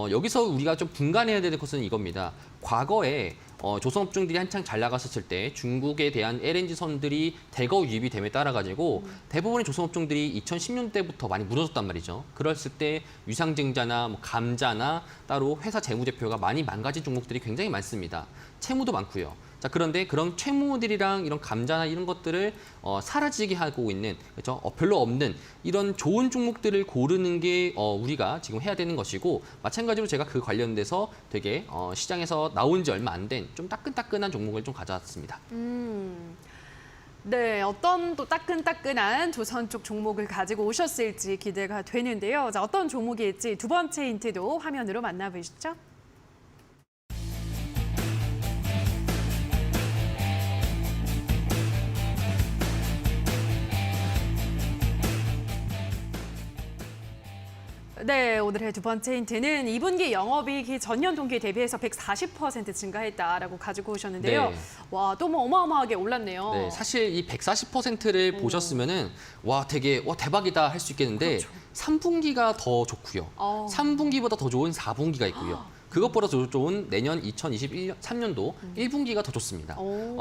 여기서 우리가 좀 분간해야 되는 것은 이겁니다. 과거에 조선업종들이 한창 잘 나갔었을 때 중국에 대한 LNG선들이 대거 유입이 됨에 따라 가지고 대부분의 조선업종들이 2010년대부터 많이 무너졌단 말이죠. 그랬을 때 유상증자나 감자나 따로 회사 재무제표가 많이 망가진 종목들이 굉장히 많습니다. 채무도 많고요. 자, 그런데 그런 채무들이랑 이런 감자나 이런 것들을 사라지게 하고 있는, 그렇죠? 별로 없는 이런 좋은 종목들을 고르는 게 우리가 지금 해야 되는 것이고, 마찬가지로 제가 그 관련돼서 되게 시장에서 나온 지 얼마 안 된 좀 따끈따끈한 종목을 좀 가져왔습니다. 네, 어떤 또 따끈따끈한 조선 쪽 종목을 가지고 오셨을지 기대가 되는데요. 자, 어떤 종목일지 두 번째 힌트도 화면으로 만나보시죠. 네, 오늘의 두 번째 힌트는 2분기 영업이익이 전년 동기 대비해서 140% 증가했다라고 가지고 오셨는데요. 네. 와, 또 어마어마하게 올랐네요. 네, 사실 이 140%를 보셨으면은 와 되게 대박이다 할 수 있겠는데 그렇죠. 3분기가 더 좋고요. 3분기보다 더 좋은 4분기가 있고요. 그것보다 더 좋은 내년 2023년도 1분기가 더 좋습니다.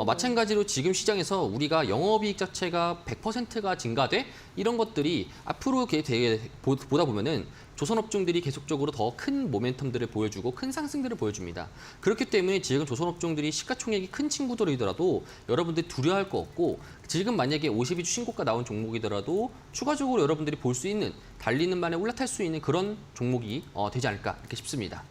마찬가지로 지금 시장에서 우리가 영업이익 자체가 100%가 증가돼 이런 것들이 앞으로 되게 보다 보면은 조선업종들이 계속적으로 더 큰 모멘텀들을 보여주고 큰 상승들을 보여줍니다. 그렇기 때문에 지금 조선업종들이 시가총액이 큰 친구들이더라도 여러분들이 두려워할 거 없고 지금 만약에 52주 신고가 나온 종목이더라도 추가적으로 여러분들이 볼 수 있는 달리는 만에 올라탈 수 있는 그런 종목이 되지 않을까 이렇게 싶습니다.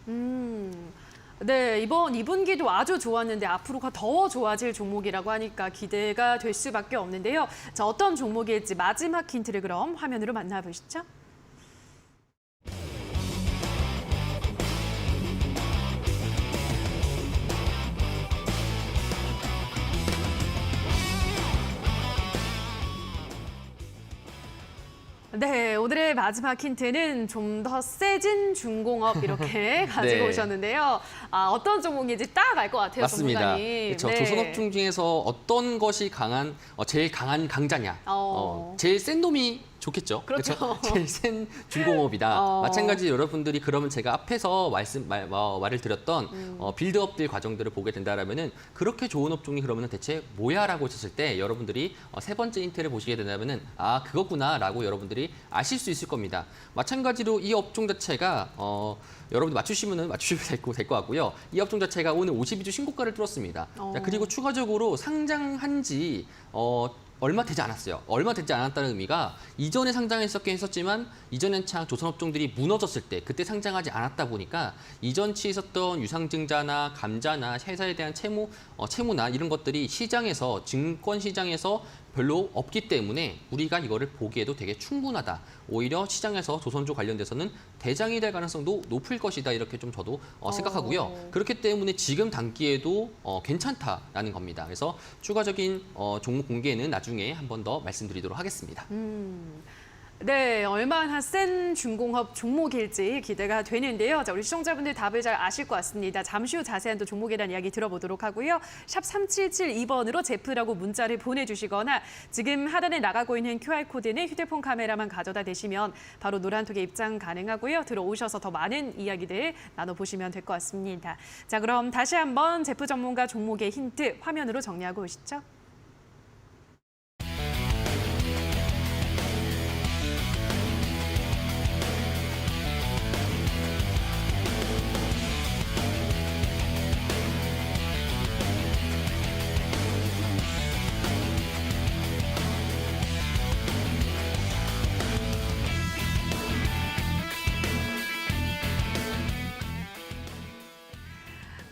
네, 이번 2분기도 아주 좋았는데 앞으로가 더 좋아질 종목이라고 하니까 기대가 될 수밖에 없는데요. 자, 어떤 종목일지 마지막 힌트를 그럼 화면으로 만나보시죠. 네, 오늘의 마지막 힌트는 좀 더 세진 중공업 이렇게 가지고 네. 오셨는데요. 어떤 종목인지 딱 알 것 같아요, 맞습니다. 전문가님. 그렇죠. 네. 조선업종 중에서 어떤 것이 제일 강한 강자냐, 제일 센 놈이 좋겠죠. 그렇죠. 제일 센 중공업이다. 마찬가지로 여러분들이 그러면 제가 앞에서 말을 드렸던 빌드업들 과정들을 보게 된다라면은 그렇게 좋은 업종이 그러면은 대체 뭐야라고 하셨을 때 여러분들이 세 번째 힌트를 보시게 된다면은 그거구나라고 여러분들이 아실 수 있을 겁니다. 마찬가지로 이 업종 자체가 여러분들 맞추시면 될 것 같고요. 이 업종 자체가 오늘 52주 신고가를 뚫었습니다. 자, 그리고 추가적으로 상장한 지 얼마 되지 않았어요. 얼마 되지 않았다는 의미가 이전에 상장했었긴 했었지만 이전에 한창 조선업종들이 무너졌을 때 그때 상장하지 않았다 보니까 이전치 있었던 유상증자나 감자나 회사에 대한 채무나 이런 것들이 시장에서 증권 시장에서 별로 없기 때문에 우리가 이거를 보기에도 되게 충분하다. 오히려 시장에서 조선주 관련돼서는 대장이 될 가능성도 높을 것이다. 이렇게 좀 저도 생각하고요. 그렇기 때문에 지금 단기에도 괜찮다라는 겁니다. 그래서 추가적인 종목 공개는 나중에 한 번 더 말씀드리도록 하겠습니다. 네, 얼마나 센 중공업 종목일지 기대가 되는데요. 자, 우리 시청자분들 답을 잘 아실 것 같습니다. 잠시 후 자세한 또 종목에 대한 이야기 들어보도록 하고요. 샵 3772번으로 제프라고 문자를 보내주시거나 지금 하단에 나가고 있는 QR코드는 휴대폰 카메라만 가져다 대시면 바로 노란톡에 입장 가능하고요. 들어오셔서 더 많은 이야기들 나눠보시면 될 것 같습니다. 자, 그럼 다시 한번 제프 전문가 종목의 힌트 화면으로 정리하고 오시죠.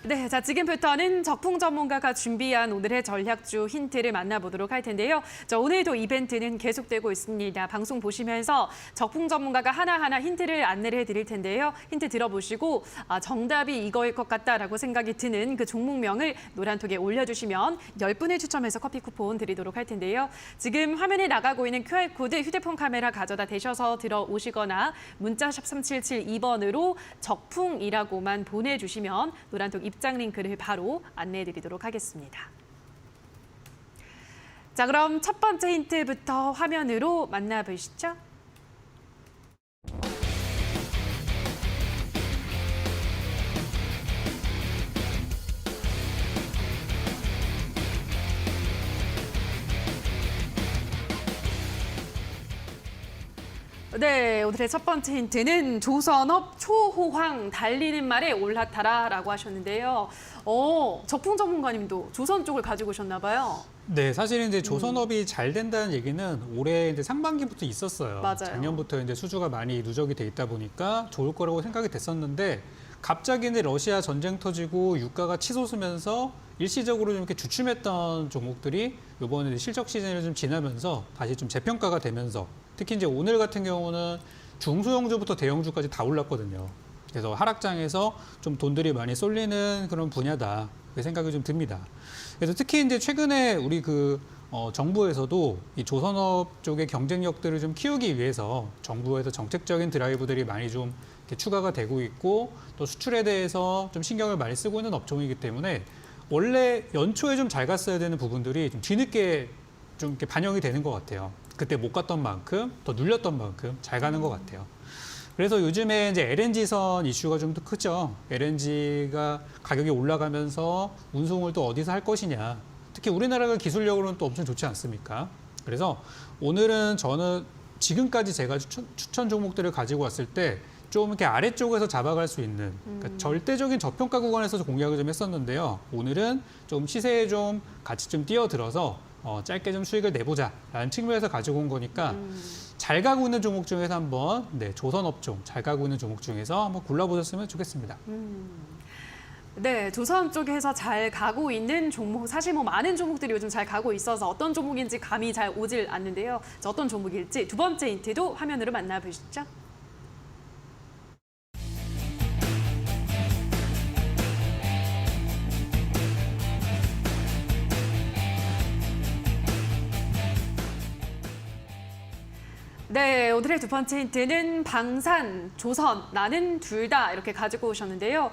네, 자 지금부터는 적풍 전문가가 준비한 오늘의 전략주 힌트를 만나보도록 할 텐데요. 자, 오늘도 이벤트는 계속되고 있습니다. 방송 보시면서 적풍 전문가가 하나하나 힌트를 안내를 해드릴 텐데요. 힌트 들어보시고 정답이 이거일 것 같다라고 생각이 드는 그 종목명을 노란톡에 올려주시면 10분을 추첨해서 커피 쿠폰 드리도록 할 텐데요. 지금 화면에 나가고 있는 QR코드 휴대폰 카메라 가져다 대셔서 들어오시거나 문자 샵 3772번으로 적풍이라고만 보내주시면 노란톡 입장 링크를 바로 안내해드리도록 하겠습니다. 자, 그럼 첫 번째 힌트부터 화면으로 만나보시죠. 네, 오늘의 첫 번째 힌트는 조선업 초호황 달리는 말에 올라타라라고 하셨는데요. 적풍 전문가님도 조선 쪽을 가지고 오셨나 봐요. 네, 사실 이제 조선업이 잘 된다는 얘기는 올해 이제 상반기부터 있었어요. 맞아요. 작년부터 이제 수주가 많이 누적이 돼 있다 보니까 좋을 거라고 생각이 됐었는데 갑자기 이제 러시아 전쟁 터지고 유가가 치솟으면서 일시적으로 좀 이렇게 주춤했던 종목들이 이번에 실적 시즌을 좀 지나면서 다시 좀 재평가가 되면서 특히 이제 오늘 같은 경우는 중소형주부터 대형주까지 다 올랐거든요. 그래서 하락장에서 좀 돈들이 많이 쏠리는 그런 분야다. 그 생각이 좀 듭니다. 그래서 특히 이제 최근에 우리 정부에서도 이 조선업 쪽의 경쟁력들을 좀 키우기 위해서 정부에서 정책적인 드라이브들이 많이 좀 이렇게 추가가 되고 있고 또 수출에 대해서 좀 신경을 많이 쓰고 있는 업종이기 때문에 원래 연초에 좀 잘 갔어야 되는 부분들이 좀 뒤늦게 좀 이렇게 반영이 되는 것 같아요. 그때 못 갔던 만큼 더 눌렸던 만큼 잘 가는 것 같아요. 그래서 요즘에 이제 LNG선 이슈가 좀 더 크죠. LNG가 가격이 올라가면서 운송을 또 어디서 할 것이냐. 특히 우리나라가 기술력으로는 또 엄청 좋지 않습니까? 그래서 오늘은 저는 지금까지 제가 추천 종목들을 가지고 왔을 때 좀 이렇게 아래쪽에서 잡아갈 수 있는 그러니까 절대적인 저평가 구간에서 공략을 좀 했었는데요. 오늘은 좀 시세에 좀 같이 좀 뛰어들어서 짧게 좀 수익을 내보자라는 측면에서 가지고 온 거니까 잘 가고 있는 종목 중에서 한번 조선업종 잘 가고 있는 종목 중에서 한번 골라보셨으면 좋겠습니다. 네, 조선 쪽에서 잘 가고 있는 종목, 사실 뭐 많은 종목들이 요즘 잘 가고 있어서 어떤 종목인지 감이 잘 오질 않는데요. 자, 어떤 종목일지 두 번째 힌트도 화면으로 만나보시죠. 네, 오늘의 두 번째 힌트는 방산, 조선, 나는 둘 다 이렇게 가지고 오셨는데요.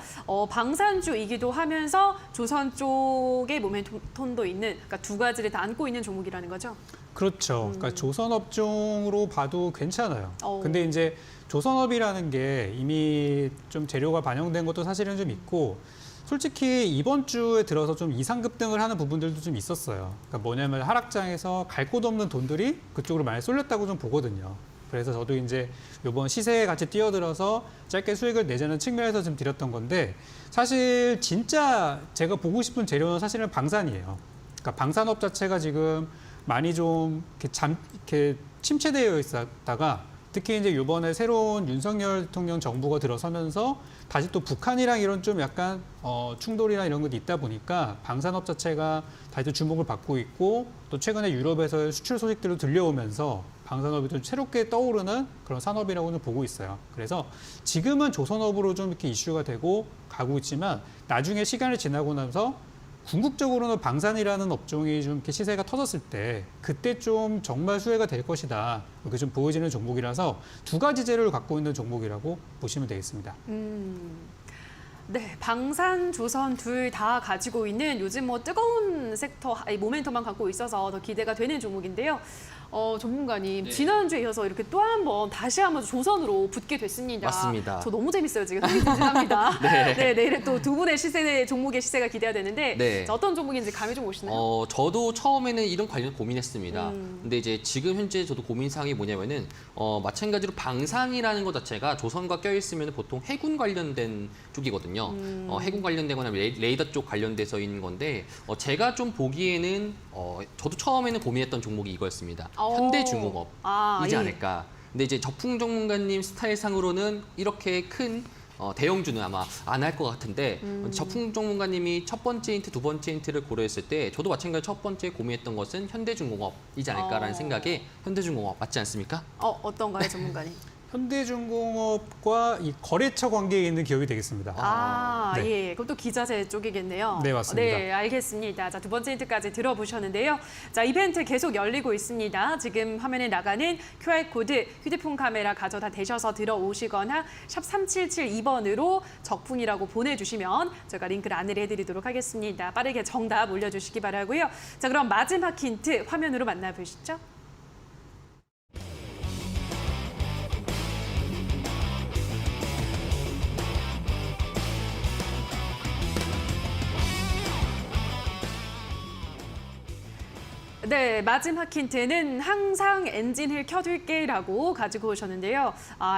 방산주이기도 하면서 조선 쪽의 모멘텀도 있는, 그러니까 두 가지를 다 안고 있는 종목이라는 거죠. 그렇죠. 그러니까 조선업종으로 봐도 괜찮아요. 어. 근데 이제 조선업이라는 게 이미 좀 재료가 반영된 것도 사실은 좀 있고 솔직히 이번 주에 들어서 좀 이상급등을 하는 부분들도 좀 있었어요. 그러니까 뭐냐면 하락장에서 갈 곳 없는 돈들이 그쪽으로 많이 쏠렸다고 좀 보거든요. 그래서 저도 이제 이번 시세에 같이 뛰어들어서 짧게 수익을 내자는 측면에서 좀 드렸던 건데 사실 진짜 제가 보고 싶은 재료는 사실은 방산이에요. 그러니까 방산업 자체가 지금 많이 좀 이렇게 침체되어 있었다가 특히 이제 이번에 새로운 윤석열 대통령 정부가 들어서면서 다시 또 북한이랑 이런 좀 약간 충돌이나 이런 것도 있다 보니까 방산업 자체가 다시 또 주목을 받고 있고 또 최근에 유럽에서 수출 소식들도 들려오면서 방산업이 좀 새롭게 떠오르는 그런 산업이라고는 보고 있어요. 그래서 지금은 조선업으로 좀 이렇게 이슈가 되고 가고 있지만 나중에 시간이 지나고 나서 궁극적으로는 방산이라는 업종이 좀 이렇게 시세가 터졌을 때 그때 좀 정말 수혜가 될 것이다. 이렇게 좀 보여지는 종목이라서 두 가지 재료를 갖고 있는 종목이라고 보시면 되겠습니다. 네, 방산, 조선 둘 다 가지고 있는 요즘 뭐 뜨거운 섹터, 모멘텀만 갖고 있어서 더 기대가 되는 종목인데요. 전문가님, 네. 지난주에 이어서 이렇게 또 한 번 다시 한번 조선으로 붙게 됐습니다. 맞습니다. 저 너무 재밌어요, 지금. 흥미진진합니다. 네. 네, 내일은 또 두 분의 종목의 시세가 기대가 되는데 네. 자, 어떤 종목인지 감이 좀 오시나요? 저도 처음에는 이런 관련 고민했습니다. 근데 이제 지금 현재 저도 고민사항이 뭐냐면은 마찬가지로 방산이라는 것 자체가 조선과 껴있으면 보통 해군 관련된 쪽이거든요. 해군 관련되거나 레이더 쪽 관련돼서 있는 건데 제가 좀 보기에는 저도 처음에는 고민했던 종목이 이거였습니다. 현대중공업이지 예. 않을까. 근데 이제 적풍 전문가님 스타일상으로는 이렇게 큰 대형주는 아마 안 할 것 같은데 적풍 전문가님이 첫 번째 힌트, 두 번째 힌트를 고려했을 때 저도 마찬가지로 첫 번째 고민했던 것은 현대중공업이지 않을까라는 생각에 현대중공업 맞지 않습니까? 어떤가요, 전문가님? 현대중공업과 이 거래처 관계에 있는 기업이 되겠습니다. 네. 예. 그것도 기자재 쪽이겠네요. 네, 맞습니다. 네, 알겠습니다. 자, 두 번째 힌트까지 들어보셨는데요. 자, 이벤트 계속 열리고 있습니다. 지금 화면에 나가는 QR코드, 휴대폰 카메라 가져다 대셔서 들어오시거나 샵 3772번으로 적풍이라고 보내주시면 저희가 링크를 안내를 해드리도록 하겠습니다. 빠르게 정답 올려주시기 바라고요. 자, 그럼 마지막 힌트 화면으로 만나보시죠. 네, 마지막 힌트는 항상 엔진을 켜둘게라고 가지고 오셨는데요.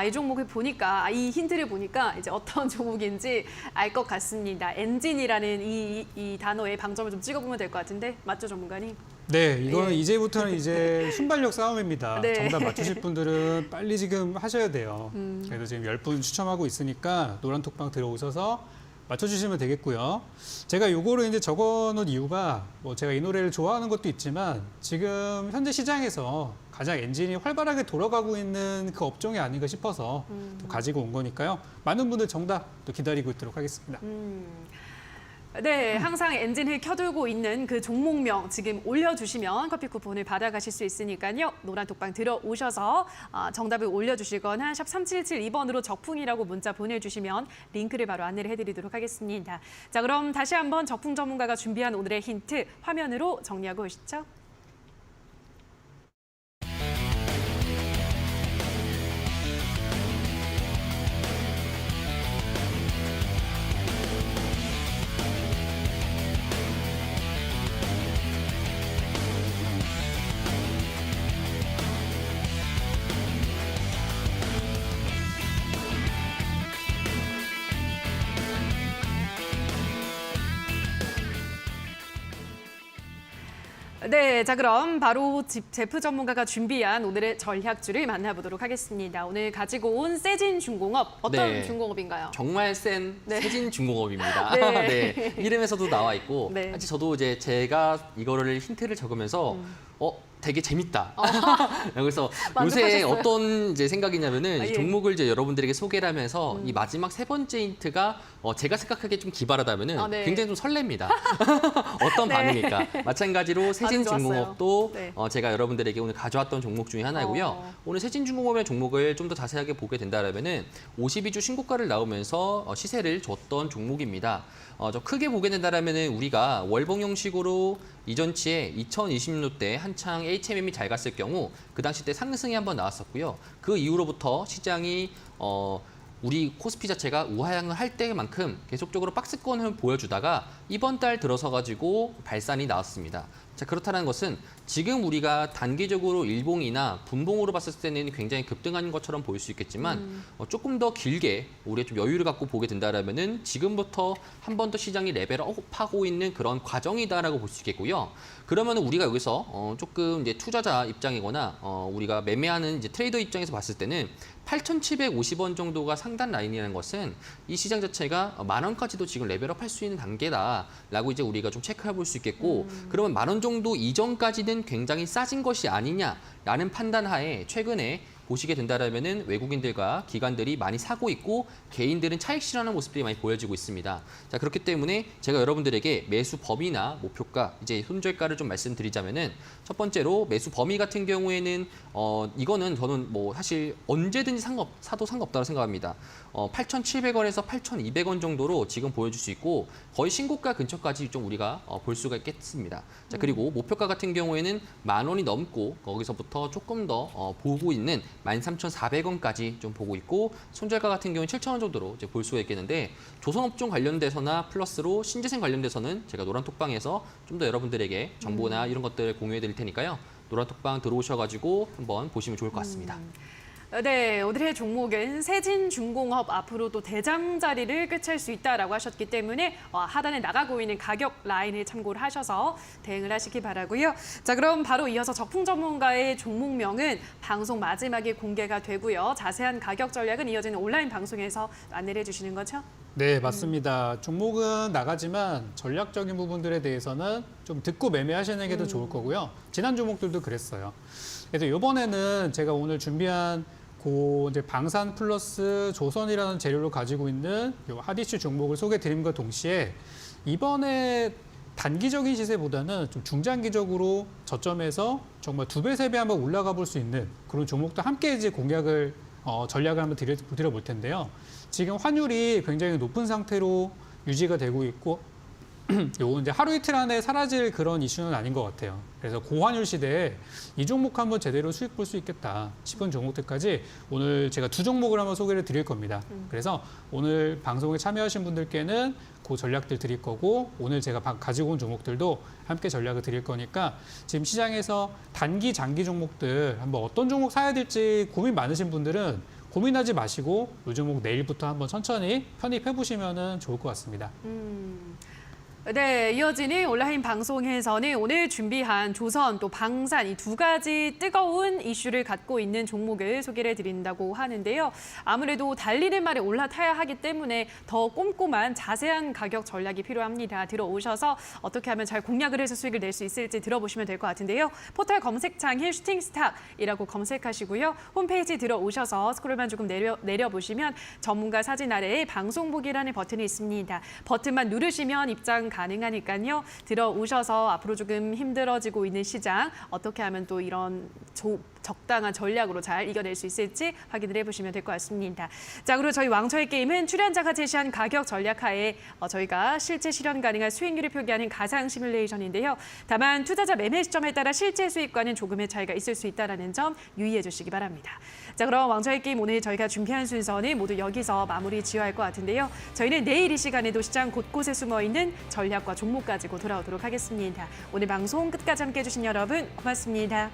이 종목을 보니까, 이 힌트를 보니까 이제 어떤 종목인지 알 것 같습니다. 엔진이라는 이 단어에 방점을 좀 찍어보면 될 것 같은데, 맞죠, 전문가님? 네, 이거는 예. 이제부터는 이제 순발력 싸움입니다. 네. 정답 맞추실 분들은 빨리 지금 하셔야 돼요. 그래서 지금 10분 추첨하고 있으니까 노란 톡방 들어오셔서 맞춰주시면 되겠고요. 제가 요거를 이제 적어놓은 이유가 뭐 제가 이 노래를 좋아하는 것도 있지만 지금 현재 시장에서 가장 엔진이 활발하게 돌아가고 있는 그 업종이 아닌가 싶어서 또 가지고 온 거니까요. 많은 분들 정답 또 기다리고 있도록 하겠습니다. 네, 항상 엔진을 켜두고 있는 그 종목명 지금 올려주시면 커피 쿠폰을 받아가실 수 있으니까요. 노란 톡방 들어오셔서 정답을 올려주시거나 샵 3772번으로 적풍이라고 문자 보내주시면 링크를 바로 안내를 해드리도록 하겠습니다. 자, 그럼 다시 한번 적풍 전문가가 준비한 오늘의 힌트 화면으로 정리하고 오시죠. 네, 자 그럼 바로 제프 전문가가 준비한 오늘의 전략주를 만나보도록 하겠습니다. 오늘 가지고 온 세진중공업, 어떤 네. 중공업인가요? 정말 센 네. 세진중공업입니다. 네. 네. 이름에서도 나와 있고 네. 사실 저도 이제 제가 이거를 힌트를 적으면서 되게 재밌다. 그래서 요새 만족하셨어요? 어떤 이제 생각이냐면은 이 예. 종목을 이제 여러분들에게 소개를 하면서 이 마지막 세 번째 힌트가 제가 생각하기에 좀 기발하다면은 네. 굉장히 좀 설렙니다. 어떤 네. 반응일까? 마찬가지로 세진중공업도 네. 제가 여러분들에게 오늘 가져왔던 종목 중에 하나고요. 오늘 세진중공업의 종목을 좀 더 자세하게 보게 된다면은 52주 신고가를 나오면서 시세를 줬던 종목입니다. 좀 크게 보게 된다면은 우리가 월봉 형식으로 이전치에 2020년도 때 한창 HMM이 잘 갔을 경우 그 당시 때 상승이 한번 나왔었고요. 그 이후로부터 시장이 우리 코스피 자체가 우하향을 할 때만큼 계속적으로 박스권을 보여주다가 이번 달 들어서 가지고 발산이 나왔습니다. 자, 그렇다는 것은 지금 우리가 단기적으로 일봉이나 분봉으로 봤을 때는 굉장히 급등한 것처럼 보일 수 있겠지만 조금 더 길게 우리가 좀 여유를 갖고 보게 된다면은 지금부터 한 번 더 시장이 레벨업하고 있는 그런 과정이다라고 볼 수 있겠고요. 그러면 우리가 여기서 조금 이제 투자자 입장이거나 우리가 매매하는 이제 트레이더 입장에서 봤을 때는 8,750원 정도가 상단 라인이라는 것은 이 시장 자체가 10,000원까지도 지금 레벨업 할 수 있는 단계다라고 이제 우리가 좀 체크해 볼 수 있겠고 그러면 10,000원 정도 이전까지는 굉장히 싸진 것이 아니냐라는 판단하에 최근에 보시게 된다라면은 외국인들과 기관들이 많이 사고 있고 개인들은 차익 실현하는 모습들이 많이 보여지고 있습니다. 자, 그렇기 때문에 제가 여러분들에게 매수 범위나 목표가 이제 손절가를 좀 말씀드리자면은 첫 번째로 매수 범위 같은 경우에는 이거는 저는 뭐 사실 언제든지 사도 상관없다고 생각합니다. 8,700원에서 8,200원 정도로 지금 보여줄 수 있고 거의 신고가 근처까지 좀 우리가 볼 수가 있겠습니다. 자, 그리고 목표가 같은 경우에는 10,000원이 넘고 거기서부터 조금 더 보고 있는 13,400원까지 좀 보고 있고 손절가 같은 경우는 7,000원 정도로 이제 볼 수가 있겠는데 조선업종 관련돼서나 플러스로 신재생 관련돼서는 제가 노란톡방에서 좀 더 여러분들에게 정보나 이런 것들 공유해 드릴 테니까요. 노란톡방 들어오셔가지고 한번 보시면 좋을 것 같습니다. 네, 오늘의 종목은 세진중공업 앞으로도 대장 자리를 꿰찰 수 있다라고 하셨기 때문에 하단에 나가고 있는 가격 라인을 참고를 하셔서 대응을 하시기 바라고요. 자, 그럼 바로 이어서 적풍 전문가의 종목명은 방송 마지막에 공개가 되고요. 자세한 가격 전략은 이어지는 온라인 방송에서 안내를 해주시는 거죠? 네, 맞습니다. 종목은 나가지만 전략적인 부분들에 대해서는 좀 듣고 매매하시는 게 더 좋을 거고요. 지난 종목들도 그랬어요. 그래서 이번에는 제가 오늘 준비한 이제 방산 플러스 조선이라는 재료를 가지고 있는 요 핫이슈 종목을 소개해 드림과 동시에 이번에 단기적인 시세보다는 좀 중장기적으로 저점에서 정말 2배, 3배 한번 올라가 볼 수 있는 그런 종목도 함께 이제 공략을 전략을 한번 드려볼 텐데요. 지금 환율이 굉장히 높은 상태로 유지가 되고 있고 요 이제 하루 이틀 안에 사라질 그런 이슈는 아닌 것 같아요. 그래서 고환율 시대에 이 종목 한번 제대로 수익 볼 수 있겠다 싶은 종목들까지 오늘 제가 2종목을 한번 소개를 드릴 겁니다. 그래서 오늘 방송에 참여하신 분들께는 그 전략들 드릴 거고 오늘 제가 가지고 온 종목들도 함께 전략을 드릴 거니까 지금 시장에서 단기, 장기 종목들 한번 어떤 종목 사야 될지 고민 많으신 분들은 고민하지 마시고 이 종목 내일부터 한번 천천히 편입해 보시면 좋을 것 같습니다. 네, 이어지는 온라인 방송에서는 오늘 준비한 조선 또 방산 이 두 가지 뜨거운 이슈를 갖고 있는 종목을 소개를 드린다고 하는데요. 아무래도 달리는 말에 올라타야 하기 때문에 더 꼼꼼한 자세한 가격 전략이 필요합니다. 들어오셔서 어떻게 하면 잘 공략을 해서 수익을 낼 수 있을지 들어보시면 될 것 같은데요. 포털 검색창에 슈팅스탁이라고 검색하시고요. 홈페이지 들어오셔서 스크롤만 조금 내려보시면 전문가 사진 아래에 방송 보기라는 버튼이 있습니다. 버튼만 누르시면 입장 가능하니까요. 들어오셔서 앞으로 조금 힘들어지고 있는 시장 어떻게 하면 또 이런 적당한 전략으로 잘 이겨낼 수 있을지 확인을 해보시면 될 것 같습니다. 자, 그리고 저희 왕초의 게임은 출연자가 제시한 가격 전략하에 저희가 실제 실현 가능한 수익률을 표기하는 가상 시뮬레이션인데요. 다만 투자자 매매 시점에 따라 실제 수익과는 조금의 차이가 있을 수 있다는 점 유의해 주시기 바랍니다. 자, 그럼 왕초의 게임 오늘 저희가 준비한 순서는 모두 여기서 마무리 지어야 할 것 같은데요. 저희는 내일 이 시간에도 시장 곳곳에 숨어있는 전략과 종목 가지고 돌아오도록 하겠습니다. 오늘 방송 끝까지 함께해 주신 여러분 고맙습니다.